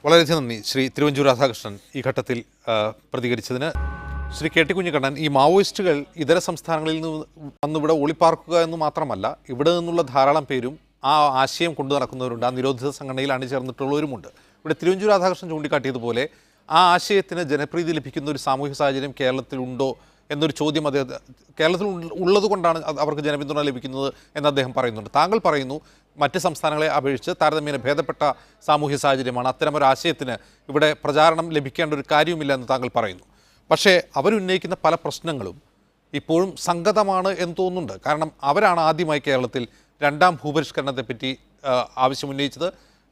വളരെയധികം നന്ദി ശ്രീ തിരുവഞ്ചൂർ രാധാകൃഷ്ണൻ ഈ ഘട്ടത്തിൽ പ്രതികരിച്ചതിന്. ശ്രീ കെ ടി കുഞ്ഞിക്കണ്ണൻ, ഈ മാവോയിസ്റ്റുകൾ ഇതര സംസ്ഥാനങ്ങളിൽ നിന്ന് വന്നിവിടെ ഒളിപ്പാർക്കുക എന്ന് മാത്രമല്ല, ഇവിടെ നിന്നുള്ള ധാരാളം പേരും ആ ആശയം കൊണ്ടു നടക്കുന്നവരുണ്ട്, ആ നിരോധിത സംഘടനയിൽ അണിചേർന്നിട്ടുള്ളവരുമുണ്ട്. ഇവിടെ തിരുവഞ്ചൂർ രാധാകൃഷ്ണൻ ചൂണ്ടിക്കാട്ടിയതുപോലെ ആ ആശയത്തിന് ജനപ്രീതി ലഭിക്കുന്ന ഒരു സാമൂഹ്യ സാഹചര്യം കേരളത്തിലുണ്ടോ എന്നൊരു ചോദ്യം കേരളത്തിൽ ഉള്ളത് കൊണ്ടാണ് അവർക്ക് ജനപിന്തുണ ലഭിക്കുന്നത് എന്ന് അദ്ദേഹം പറയുന്നുണ്ട്. താങ്കൾ പറയുന്നു മറ്റ് സംസ്ഥാനങ്ങളെ അപേക്ഷിച്ച് താരതമ്യേന ഭേദപ്പെട്ട സാമൂഹ്യ സാഹചര്യമാണ്, അത്തരമൊരു ആശയത്തിന് ഇവിടെ പ്രചാരണം ലഭിക്കേണ്ട ഒരു കാര്യവുമില്ല എന്ന് താങ്കൾ പറയുന്നു. പക്ഷേ അവരുന്നയിക്കുന്ന പല പ്രശ്നങ്ങളും ഇപ്പോഴും സംഗതമാണ് എന്ന് തോന്നുന്നുണ്ട്. കാരണം അവരാണ് ആദ്യമായി കേരളത്തിൽ രണ്ടാം ഭൂപരിഷ്കരണത്തെപ്പറ്റി ആവശ്യമുന്നയിച്ചത്.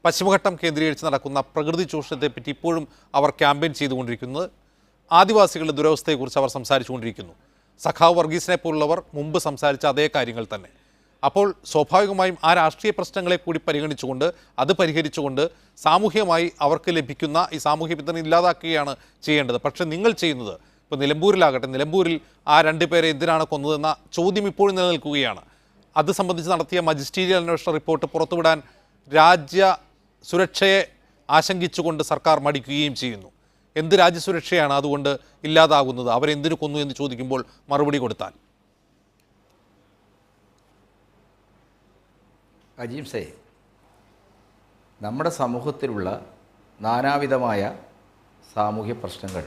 പശ്ചിമഘട്ടം കേന്ദ്രീകരിച്ച് നടക്കുന്ന പ്രകൃതി ചൂഷണത്തെപ്പറ്റി ഇപ്പോഴും അവർ ക്യാമ്പയിൻ ചെയ്തുകൊണ്ടിരിക്കുന്നത്. ആദിവാസികളുടെ ദുരവസ്ഥയെക്കുറിച്ച് അവർ സംസാരിച്ചുകൊണ്ടിരിക്കുന്നു. സഖാവ് വർഗീസിനെ പോലുള്ളവർ മുമ്പ് സംസാരിച്ച അതേ കാര്യങ്ങൾ തന്നെ. അപ്പോൾ സ്വാഭാവികമായും ആ രാഷ്ട്രീയ പ്രശ്നങ്ങളെ കൂടി പരിഗണിച്ചുകൊണ്ട് അത് പരിഹരിച്ചുകൊണ്ട് സാമൂഹ്യമായി അവർക്ക് ലഭിക്കുന്ന ഈ സാമൂഹ്യ പിന്തുണ ഇല്ലാതാക്കുകയാണ് ചെയ്യേണ്ടത്. പക്ഷേ നിങ്ങൾ ചെയ്യുന്നത്, ഇപ്പോൾ നിലമ്പൂരിലാകട്ടെ, നിലമ്പൂരിൽ ആ 2 പേരെ എന്തിനാണ് കൊന്നതെന്ന ചോദ്യം ഇപ്പോഴും നിലനിൽക്കുകയാണ്. അത് സംബന്ധിച്ച് നടത്തിയ മജിസ്റ്റീരിയൽ അന്വേഷണ റിപ്പോർട്ട് പുറത്തുവിടാൻ രാജ്യ സുരക്ഷയെ ആശങ്കിച്ചുകൊണ്ട് സർക്കാർ മടിക്കുകയും ചെയ്യുന്നു. എന്ത് രാജ്യസുരക്ഷയാണ് അതുകൊണ്ട് ഇല്ലാതാകുന്നത്? അവരെന്തിനു കൊന്നു എന്ന് ചോദിക്കുമ്പോൾ മറുപടി കൊടുത്താൽ. അജീംസേ, നമ്മുടെ സമൂഹത്തിലുള്ള നാനാവിധമായ സാമൂഹ്യ പ്രശ്നങ്ങൾ,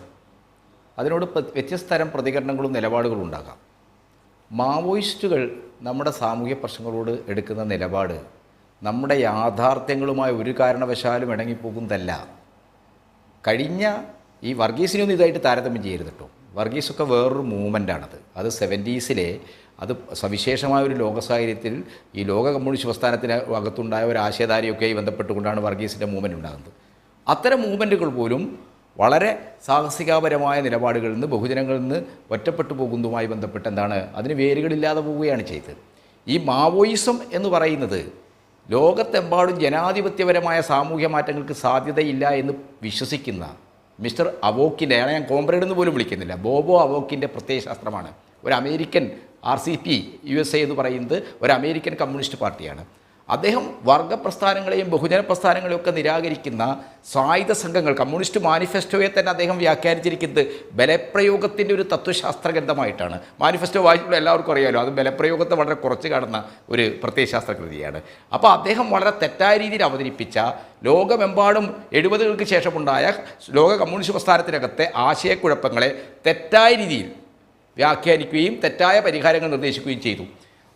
അതിനോട് വ്യത്യസ്ത തരം പ്രതികരണങ്ങളും നിലപാടുകളും ഉണ്ടാകാം. മാവോയിസ്റ്റുകൾ നമ്മുടെ സാമൂഹ്യ പ്രശ്നങ്ങളോട് എടുക്കുന്ന നിലപാട് നമ്മുടെ യാഥാർത്ഥ്യങ്ങളുമായി ഒരു കാരണവശാലും ഇണങ്ങിപ്പോകുന്നതല്ല. കഴിഞ്ഞ ഈ വർഗീസിനൊന്നും ഇതായിട്ട് താരതമ്യം ചെയ്യരുത് കേട്ടോ. വർഗീസൊക്കെ വേറൊരു മൂവ്മെൻ്റാണത്. അത് 70s അത് സവിശേഷമായ ഒരു ലോക സാഹചര്യത്തിൽ ഈ ലോക കമ്മ്യൂണിസ്റ്റ് പ്രസ്ഥാനത്തിന് അകത്തുണ്ടായ ഒരു ആശയധാരയൊക്കെയായി ബന്ധപ്പെട്ടുകൊണ്ടാണ് വർഗീസിൻ്റെ മൂവ്മെൻറ്റ് ഉണ്ടാകുന്നത്. അത്തരം മൂവ്മെൻറ്റുകൾ പോലും വളരെ സാഹസികപരമായ നിലപാടുകളിൽ നിന്ന് ബഹുജനങ്ങളിൽ നിന്ന് ഒറ്റപ്പെട്ടു പോകുന്നതുമായി ബന്ധപ്പെട്ട് എന്താണ്, അതിന് വേരുകളില്ലാതെ പോവുകയാണ് ചെയ്തത്. ഈ മാവോയിസം എന്ന് പറയുന്നത് ലോകത്തെമ്പാടും ജനാധിപത്യപരമായ സാമൂഹ്യ മാറ്റങ്ങൾക്ക് സാധ്യതയില്ല എന്ന് വിശ്വസിക്കുന്ന മിസ്റ്റർ അവോക്കിൻ്റെ, ഞാൻ കോംറേഡ് എന്ന് പോലും വിളിക്കുന്നില്ല, ബോബോ അവോക്കിൻ്റെ പ്രത്യയശാസ്ത്രമാണ്. ഒരു അമേരിക്കൻ RCP USA എന്ന് പറയുന്നത് ഒരു അമേരിക്കൻ കമ്മ്യൂണിസ്റ്റ് പാർട്ടിയാണ്. അദ്ദേഹം വർഗപ്രസ്ഥാനങ്ങളെയും ബഹുജന പ്രസ്ഥാനങ്ങളെയും ഒക്കെ നിരാകരിക്കുന്ന സായുധ സംഘങ്ങൾ, കമ്മ്യൂണിസ്റ്റ് മാനിഫെസ്റ്റോയെ തന്നെ അദ്ദേഹം വ്യാഖ്യാനിച്ചിരിക്കുന്നത് ബലപ്രയോഗത്തിൻ്റെ ഒരു തത്വശാസ്ത്ര ഗ്രന്ഥമായിട്ടാണ്. മാനിഫെസ്റ്റോ വായിച്ചുള്ള എല്ലാവർക്കും അറിയാമല്ലോ, അത് ബലപ്രയോഗത്തെ വളരെ കുറച്ച് കാണുന്ന ഒരു പ്രത്യയശാസ്ത്ര കൃതിയാണ്. അപ്പോൾ അദ്ദേഹം വളരെ തെറ്റായ രീതിയിൽ അവതരിപ്പിച്ച ലോകമെമ്പാടും 70കൾക്ക് ശേഷമുണ്ടായ ലോക കമ്മ്യൂണിസ്റ്റ് പ്രസ്ഥാനത്തിനകത്തെ ആശയക്കുഴപ്പങ്ങളെ തെറ്റായ രീതിയിൽ വ്യാഖ്യാനിക്കുകയും തെറ്റായ പരിഹാരങ്ങൾ നിർദ്ദേശിക്കുകയും ചെയ്തു.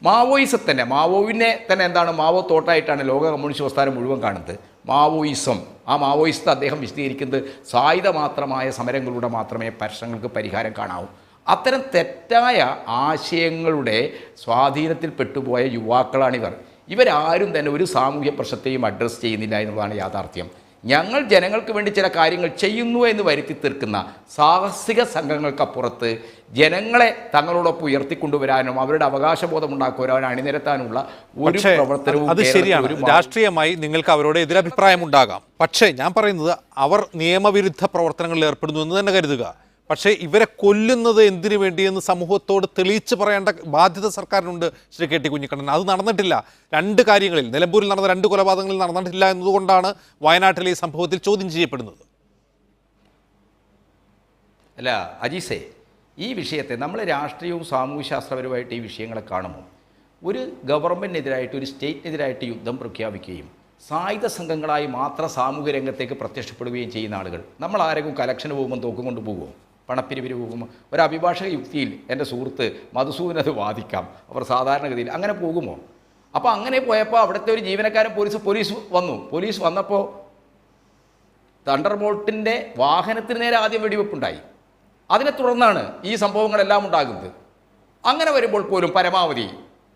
മാവോയിനെ തന്നെ എന്താണ്, മാവോ തോട്ടായിട്ടാണ് ലോക കമ്മ്യൂണിസ്റ്റ് പ്രസ്ഥാനം മുഴുവൻ കാണുന്നത്. മാവോയിസം, ആ മാവോയിസത്തെ അദ്ദേഹം വിശദീകരിക്കുന്നത് സായുധമാത്രമായ സമരങ്ങളിലൂടെ മാത്രമേ പ്രശ്നങ്ങൾക്ക് പരിഹാരം കാണാവൂ. അത്തരം തെറ്റായ ആശയങ്ങളുടെ സ്വാധീനത്തിൽ പെട്ടുപോയ യുവാക്കളാണിവർ. ഇവരാരും തന്നെ ഒരു സാമൂഹ്യ പ്രശ്നത്തെയും അഡ്രസ്സ് ചെയ്യുന്നില്ല എന്നുള്ളതാണ് യാഥാർത്ഥ്യം. ഞങ്ങൾ ജനങ്ങൾക്ക് വേണ്ടി ചില കാര്യങ്ങൾ ചെയ്യുന്നു എന്ന് വരുത്തി തീർക്കുന്ന സാഹസിക സംഘങ്ങൾക്കപ്പുറത്ത് ജനങ്ങളെ തങ്ങളോടൊപ്പം ഉയർത്തിക്കൊണ്ടുവരാനും അവരുടെ അവകാശബോധം ഉണ്ടാക്കുവാനും അണിനിരത്താനുള്ള ഒരു പ്രവർത്തനവും. അത് ശരിയാണ്, രാഷ്ട്രീയമായി നിങ്ങൾക്ക് അവരോട് എതിരഭിപ്രായം ഉണ്ടാകാം. പക്ഷേ ഞാൻ പറയുന്നത് അവർ നിയമവിരുദ്ധ പ്രവർത്തനങ്ങളിൽ ഏർപ്പെടുന്നു എന്ന് തന്നെ കരുതുക. പക്ഷേ ഇവരെ കൊല്ലുന്നത് എന്തിനു വേണ്ടിയെന്ന് സമൂഹത്തോട് തെളിയിച്ച് പറയേണ്ട ബാധ്യത സർക്കാരിനുണ്ട്. ശ്രീ കെ ടി കുഞ്ഞിക്കണ്ണൻ, അത് നടന്നിട്ടില്ല. 2 കാര്യങ്ങളിൽ, നിലമ്പൂരിൽ നടന്ന 2 കൊലപാതകങ്ങളിൽ നടന്നിട്ടില്ല എന്നതുകൊണ്ടാണ് വയനാട്ടിലെ ഈ സംഭവത്തിൽ ചോദ്യം ചെയ്യപ്പെടുന്നത്. അല്ല അജീസേ, ഈ വിഷയത്തെ നമ്മൾ രാഷ്ട്രീയവും സാമൂഹ്യശാസ്ത്രപരമായിട്ട് ഈ വിഷയങ്ങളെ കാണുമ്പോൾ ഒരു ഗവൺമെൻറ്റിനെതിരായിട്ട്, ഒരു സ്റ്റേറ്റിനെതിരായിട്ട് യുദ്ധം പ്രഖ്യാപിക്കുകയും സായുധ സംഘങ്ങളായി മാത്രം സാമൂഹ്യ രംഗത്തേക്ക് പ്രത്യക്ഷപ്പെടുകയും ചെയ്യുന്ന ആളുകൾ, നമ്മൾ ആരെങ്കിലും കലക്ഷന് പോകുമ്പോൾ തോക്കും കൊണ്ട് പോകുമോ, പണപ്പിരിവിന് പോകുമ്പോൾ? ഒരു അഭിഭാഷക യുക്തിയിൽ എൻ്റെ സുഹൃത്ത് മധുസൂദനത് വാദിക്കാം, അവർ സാധാരണഗതിയിൽ അങ്ങനെ പോകുമോ? അപ്പോൾ അങ്ങനെ പോയപ്പോൾ അവിടുത്തെ ഒരു ജീവനക്കാരൻ പോലീസ് വന്നു. പോലീസ് വന്നപ്പോൾ തണ്ടർബോൾട്ടിൻ്റെ വാഹനത്തിന് നേരെ ആദ്യം വെടിവെപ്പുണ്ടായി. അതിനെ തുടർന്നാണ് ഈ സംഭവങ്ങളെല്ലാം ഉണ്ടാകുന്നത്. അങ്ങനെ വരുമ്പോൾ പോലും പരമാവധി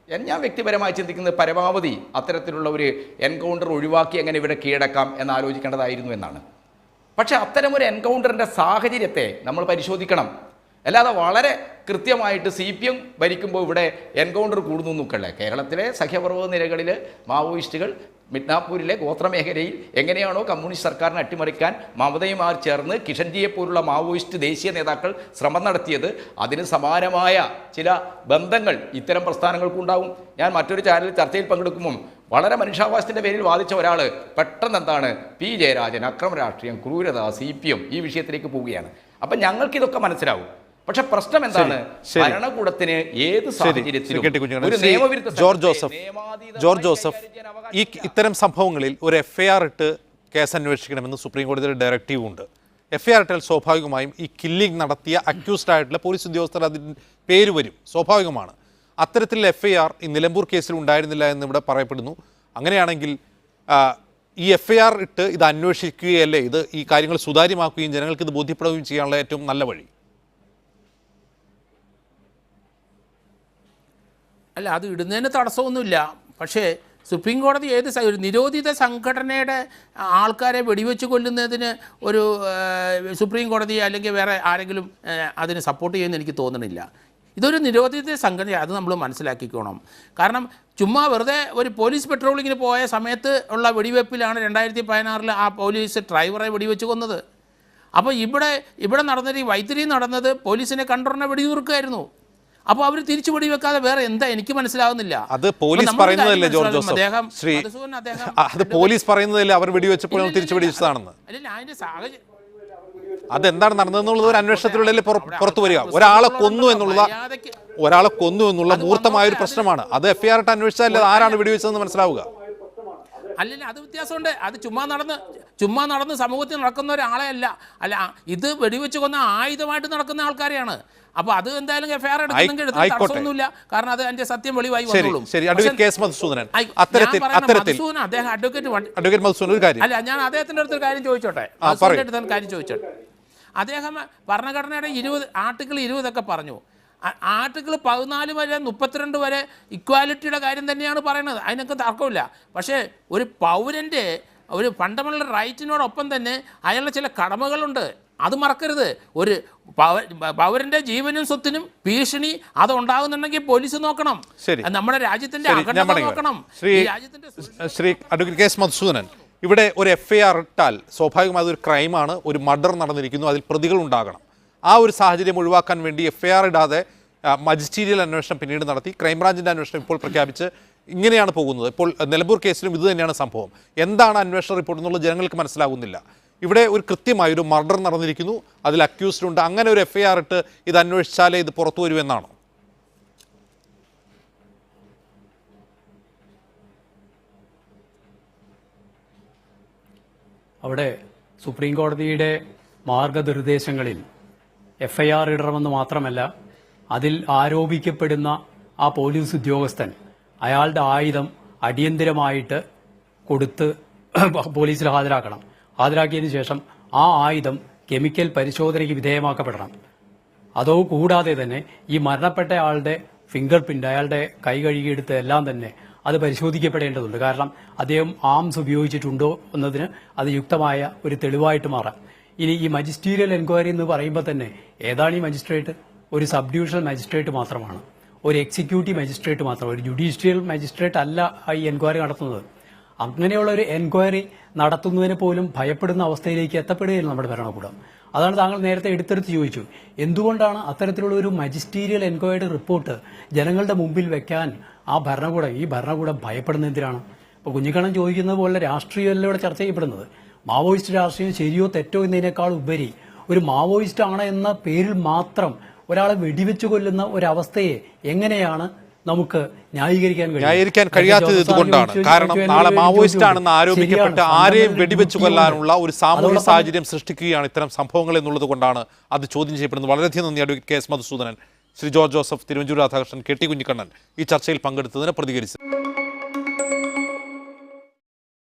ഞാൻ വ്യക്തിപരമായി ചിന്തിക്കുന്നത് പരമാവധി അത്തരത്തിലുള്ള ഒരു എൻകൗണ്ടർ ഒഴിവാക്കി എങ്ങനെ ഇവിടെ കീഴടക്കാം എന്നാലോചിക്കേണ്ടതായിരുന്നു എന്നാണ്. പക്ഷേ അത്തരമൊരു എൻകൗണ്ടറിൻ്റെ സാഹചര്യത്തെ നമ്മൾ പരിശോധിക്കണം. അല്ലാതെ വളരെ കൃത്യമായിട്ട് CPM ഭരിക്കുമ്പോൾ ഇവിടെ എൻകൗണ്ടർ കൂടുന്നു എന്നൊക്കെയല്ലേ. കേരളത്തിലെ സഖ്യപർവ്വത നിരകളിൽ മാവോയിസ്റ്റുകൾ മിഡ്നാപ്പൂരിലെ ഗോത്രമേഖലയിൽ എങ്ങനെയാണോ കമ്മ്യൂണിസ്റ്റ് സർക്കാരിനെ അട്ടിമറിക്കാൻ മമതയുമാർ ചേർന്ന് കിഷൻജിയെ പോലുള്ള മാവോയിസ്റ്റ് ദേശീയ നേതാക്കൾ ശ്രമം നടത്തിയത്, അതിന് സമാനമായ ചില ബന്ധങ്ങൾ ഇത്തരം പ്രസ്ഥാനങ്ങൾക്കുണ്ടാവും. ഞാൻ മറ്റൊരു ചാനലിൽ ചർച്ചയിൽ പങ്കെടുക്കുമ്പം വളരെ മനുഷ്യാവകാശത്തിൻ്റെ പേരിൽ വാദിച്ച ഒരാൾ പെട്ടെന്ന് എന്താണ് P. ജയരാജൻ, അക്രമ രാഷ്ട്രീയം, ക്രൂരത, CPM ഈ വിഷയത്തിലേക്ക് പോവുകയാണ്. അപ്പം ഞങ്ങൾക്കിതൊക്കെ മനസ്സിലാവും. പക്ഷെ പ്രശ്നം എന്താണ്? ഭരണകൂടത്തിന് ഏത് സാഹചര്യത്തിലും ഒരു നിയമവിരുദ്ധ ജോർജ് ജോസഫ് ഇത്തരം സംഭവങ്ങളിൽ ഒരു FIR ഇട്ട് കേസ് അന്വേഷിക്കണമെന്ന് സുപ്രീം കോടതിയുടെ ഡയറക്റ്റീവ് ഉണ്ട്. FIR ഇട്ടാൽ സ്വാഭാവികമായും ഈ കില്ലിംഗ് നടത്തിയ അക്യൂസ്ഡ് ആയിട്ടുള്ള പോലീസ് ഉദ്യോഗസ്ഥർ അതിന് പേര് വരും, സ്വാഭാവികമാണ്. അത്തരത്തിൽ FIR ഈ നിലമ്പൂർ കേസിൽ ഉണ്ടായിരുന്നില്ല എന്നിവിടെ പറയപ്പെടുന്നു. അങ്ങനെയാണെങ്കിൽ ഈ FIR ഇട്ട് ഇത് അന്വേഷിക്കുകയല്ലേ ഇത് ഈ കാര്യങ്ങൾ സുതാര്യമാക്കുകയും ജനങ്ങൾക്ക് ഇത് ബോധ്യപ്പെടുകയും ചെയ്യാനുള്ള ഏറ്റവും നല്ല വഴി? അല്ല, അത് ഇടുന്നതിന് തടസ്സമൊന്നുമില്ല. പക്ഷേ സുപ്രീം കോടതി ഒരു നിരോധിത സംഘടനയുടെ ആൾക്കാരെ വെടിവെച്ച് കൊല്ലുന്നതിന് ഒരു സുപ്രീം കോടതി അല്ലെങ്കിൽ വേറെ ആരെങ്കിലും അതിന് സപ്പോർട്ട് ചെയ്യുമെന്ന് എനിക്ക് തോന്നുന്നില്ല. ഇതൊരു നിരോധിത സംഘടന, അത് നമ്മൾ മനസ്സിലാക്കിക്കോണം. കാരണം ചുമ്മാ വെറുതെ ഒരു പോലീസ് പെട്രോളിങ്ങിന് പോയ സമയത്ത് ഉള്ള വെടിവെപ്പിലാണ് 2016 ആ പോലീസ് ഡ്രൈവറെ വെടിവെച്ച് കൊന്നത്. അപ്പോൾ ഇവിടെ നടന്നത്, ഈ വൈത്തിരി നടന്നത് പോലീസിനെ കണ്ടുടനെ വെടിയുതിർക്കുകയായിരുന്നു. അപ്പോൾ അവർ തിരിച്ചു വെടിവെക്കാതെ വേറെ എന്താ എനിക്ക് മനസ്സിലാവുന്നില്ല. അത് പോലീസ് പറയുന്നതല്ലേ ജോർജ് ജോസഫ്? അത് പോലീസ് പറയുന്നതല്ലേ അവർ വെടിവെച്ചപ്പോൾ തിരിച്ചു വെടിവെച്ചതാണെന്ന്? അല്ല, അതിന്റെ സാഹചര്യം അതെന്താണ് നടന്നതെന്നുള്ളത് ഒരു അന്വേഷണത്തിലൂടെ പുറത്തു വരിക. ഒരാളെ കൊന്നു എന്നുള്ള മൂർത്തമായ ഒരു പ്രശ്നമാണ്. അത് FIR ഇട്ട് അന്വേഷിച്ചാലേ ആരാണ് വെടിവെച്ചതെന്ന് മനസ്സിലാവുക. അല്ലല്ല, അത് വ്യത്യാസമുണ്ട്. അത് ചുമ്മാ നടന്ന് സമൂഹത്തിൽ നടക്കുന്ന ഒരാളെ അല്ല ഇത് വെടിവെച്ച് കൊന്ന ആയുധമായിട്ട് നടക്കുന്ന ആൾക്കാരെയാണ്. അപ്പോൾ അത് എന്തായാലും FIR എടുക്കുന്നെങ്കിൽ തടസ്സമൊന്നുമില്ല. കാരണം അത് അതിന്റെ സത്യം വെളിവായി വന്നോളും. അദ്ദേഹം അല്ല, ഞാൻ അദ്ദേഹത്തിന്റെ അടുത്തൊരു കാര്യം ചോദിച്ചോട്ടെ. അദ്ദേഹം ഭരണഘടനയുടെ 20 ആർട്ടിക്കിൾ 20 ഒക്കെ പറഞ്ഞു. ആർട്ടിക്കിൾ 14 വരെ 32 വരെ ഇക്വാലിറ്റിയുടെ കാര്യം തന്നെയാണ് പറയുന്നത്. അതിനൊക്കെ തർക്കമില്ല. പക്ഷേ ഒരു പൗരൻ്റെ ഒരു ഫണ്ടമെന്റൽ റൈറ്റിനോടൊപ്പം തന്നെ അയാളുടെ ചില കടമകളുണ്ട്. അത് മറക്കരുത്. ഒരു പൗരൻ്റെ ജീവനും സ്വത്തിനും ഭീഷണി അത് ഉണ്ടാകുന്നുണ്ടെങ്കിൽ പോലീസ് നോക്കണം. നമ്മുടെ രാജ്യത്തിന്റെ അഖണ്ഡത നോക്കണം. Shri advocate K. മധുസൂദനൻ, ഇവിടെ ഒരു FIR ഇട്ടാൽ സ്വാഭാവികമായി അതൊരു ക്രൈമാണ്, ഒരു മർഡർ നടന്നിരിക്കുന്നു, അതിൽ പ്രതികൾ ഉണ്ടാകണം. ആ ഒരു സാഹചര്യം ഒഴിവാക്കാൻ വേണ്ടി FIR ഇടാതെ മജിസ്റ്റീരിയൽ അന്വേഷണം പിന്നീട് നടത്തി, ക്രൈംബ്രാഞ്ചിൻ്റെ അന്വേഷണം ഇപ്പോൾ പ്രഖ്യാപിച്ച് ഇങ്ങനെയാണ് പോകുന്നത്. ഇപ്പോൾ നിലമ്പൂർ കേസിലും ഇത് തന്നെയാണ് സംഭവം. എന്താണ് അന്വേഷണ റിപ്പോർട്ട് എന്നുള്ളത് ജനങ്ങൾക്ക് മനസ്സിലാകുന്നില്ല. ഇവിടെ ഒരു കൃത്യമായൊരു മർഡർ നടന്നിരിക്കുന്നു, അതിൽ അക്യൂസ്ഡ് ഉണ്ട്, അങ്ങനെ ഒരു FIR ഇട്ട് ഇത് അന്വേഷിച്ചാലേ ഇത് പുറത്തു വരുമെന്നാണോ? അവിടെ സുപ്രീം കോടതിയുടെ മാർഗനിർദ്ദേശങ്ങളിൽ FIR ഇടണമെന്ന് മാത്രമല്ല, അതിൽ ആരോപിക്കപ്പെടുന്ന ആ പോലീസ് ഉദ്യോഗസ്ഥൻ അയാളുടെ ആയുധം അടിയന്തരമായിട്ട് കൊടുത്ത് പോലീസിൽ ഹാജരാക്കണം. ഹാജരാക്കിയതിനു ശേഷം ആ ആയുധം കെമിക്കൽ പരിശോധനയ്ക്ക് വിധേയമാക്കപ്പെടണം. അതോ കൂടാതെ തന്നെ ഈ മരണപ്പെട്ട ആളുടെ ഫിംഗർ പ്രിന്റ്, അയാളുടെ കൈ കഴുകിയെടുത്ത് എല്ലാം തന്നെ അത് പരിശോധിക്കപ്പെടേണ്ടതുണ്ട്. കാരണം അദ്ദേഹം ആംസ് ഉപയോഗിച്ചിട്ടുണ്ടോ എന്നതിന് അത് യുക്തമായ ഒരു തെളിവായിട്ട് മാറാം. ഇനി ഈ മജിസ്റ്റീരിയൽ എൻക്വയറി എന്ന് പറയുമ്പോൾ തന്നെ ഏതാണ് ഈ മജിസ്ട്രേറ്റ്? ഒരു സബ് ഡിവിഷണൽ മജിസ്ട്രേറ്റ് മാത്രമാണ്, ഒരു എക്സിക്യൂട്ടീവ് മജിസ്ട്രേറ്റ് മാത്രം, ഒരു ജുഡീഷ്യൽ മജിസ്ട്രേറ്റ് അല്ല ഈ എൻക്വയറി നടത്തുന്നത്. അങ്ങനെയുള്ള ഒരു എൻക്വയറി നടത്തുന്നതിന് പോലും ഭയപ്പെടുന്ന അവസ്ഥയിലേക്ക് എത്തപ്പെടുകയാണ് നമ്മുടെ ഭരണകൂടം. അതാണ് താങ്കൾ നേരത്തെ എടുത്തെടുത്ത് ചോദിച്ചു, എന്തുകൊണ്ടാണ് അത്തരത്തിലുള്ള ഒരു മജിസ്റ്റീരിയൽ എൻക്വയറി റിപ്പോർട്ട് ജനങ്ങളുടെ മുമ്പിൽ വെക്കാൻ ഈ ഭരണകൂടം ഭയപ്പെടുന്ന എന്തിനാണ്? ഇപ്പോൾ കുഞ്ഞിക്കണ്ണൻ ചോദിക്കുന്നത് പോലെ രാഷ്ട്രീയമല്ല ഇവിടെ ചർച്ച ചെയ്യപ്പെടുന്നത്. മാവോയിസ്റ്റ് രാഷ്ട്രീയം ശരിയോ തെറ്റോ എന്നതിനേക്കാൾ ഉപരി ഒരു മാവോയിസ്റ്റ് ആണ് എന്ന പേരിൽ മാത്രം ഒരാളെ വെടിവെച്ചു കൊല്ലുന്ന ഒരവസ്ഥയെ എങ്ങനെയാണ് നമുക്ക് ന്യായീകരിക്കാൻ കഴിയാത്തത് ഇതുകൊണ്ടാണ്. കാരണം നാളെ മാവോയിസ്റ്റ് ആണെന്ന് ആരോപിക്കപ്പെട്ട് ആരെയും വെടിവെച്ചു കൊല്ലാനുള്ള ഒരു സാമൂഹിക സാഹചര്യം സൃഷ്ടിക്കുകയാണ് ഇത്തരം സംഭവങ്ങൾ എന്നുള്ളത് കൊണ്ടാണ് അത് ചോദ്യം ചെയ്യപ്പെടുന്നത്. വളരെയധികം നന്ദി advocate K. S. Madhusoodanan, Shri George Joseph, Thiruvanchoor Radhakrishnan, KT Kunhikannan ഈ ചർച്ചയിൽ പങ്കെടുത്തതിന് പ്രതികരിച്ചു.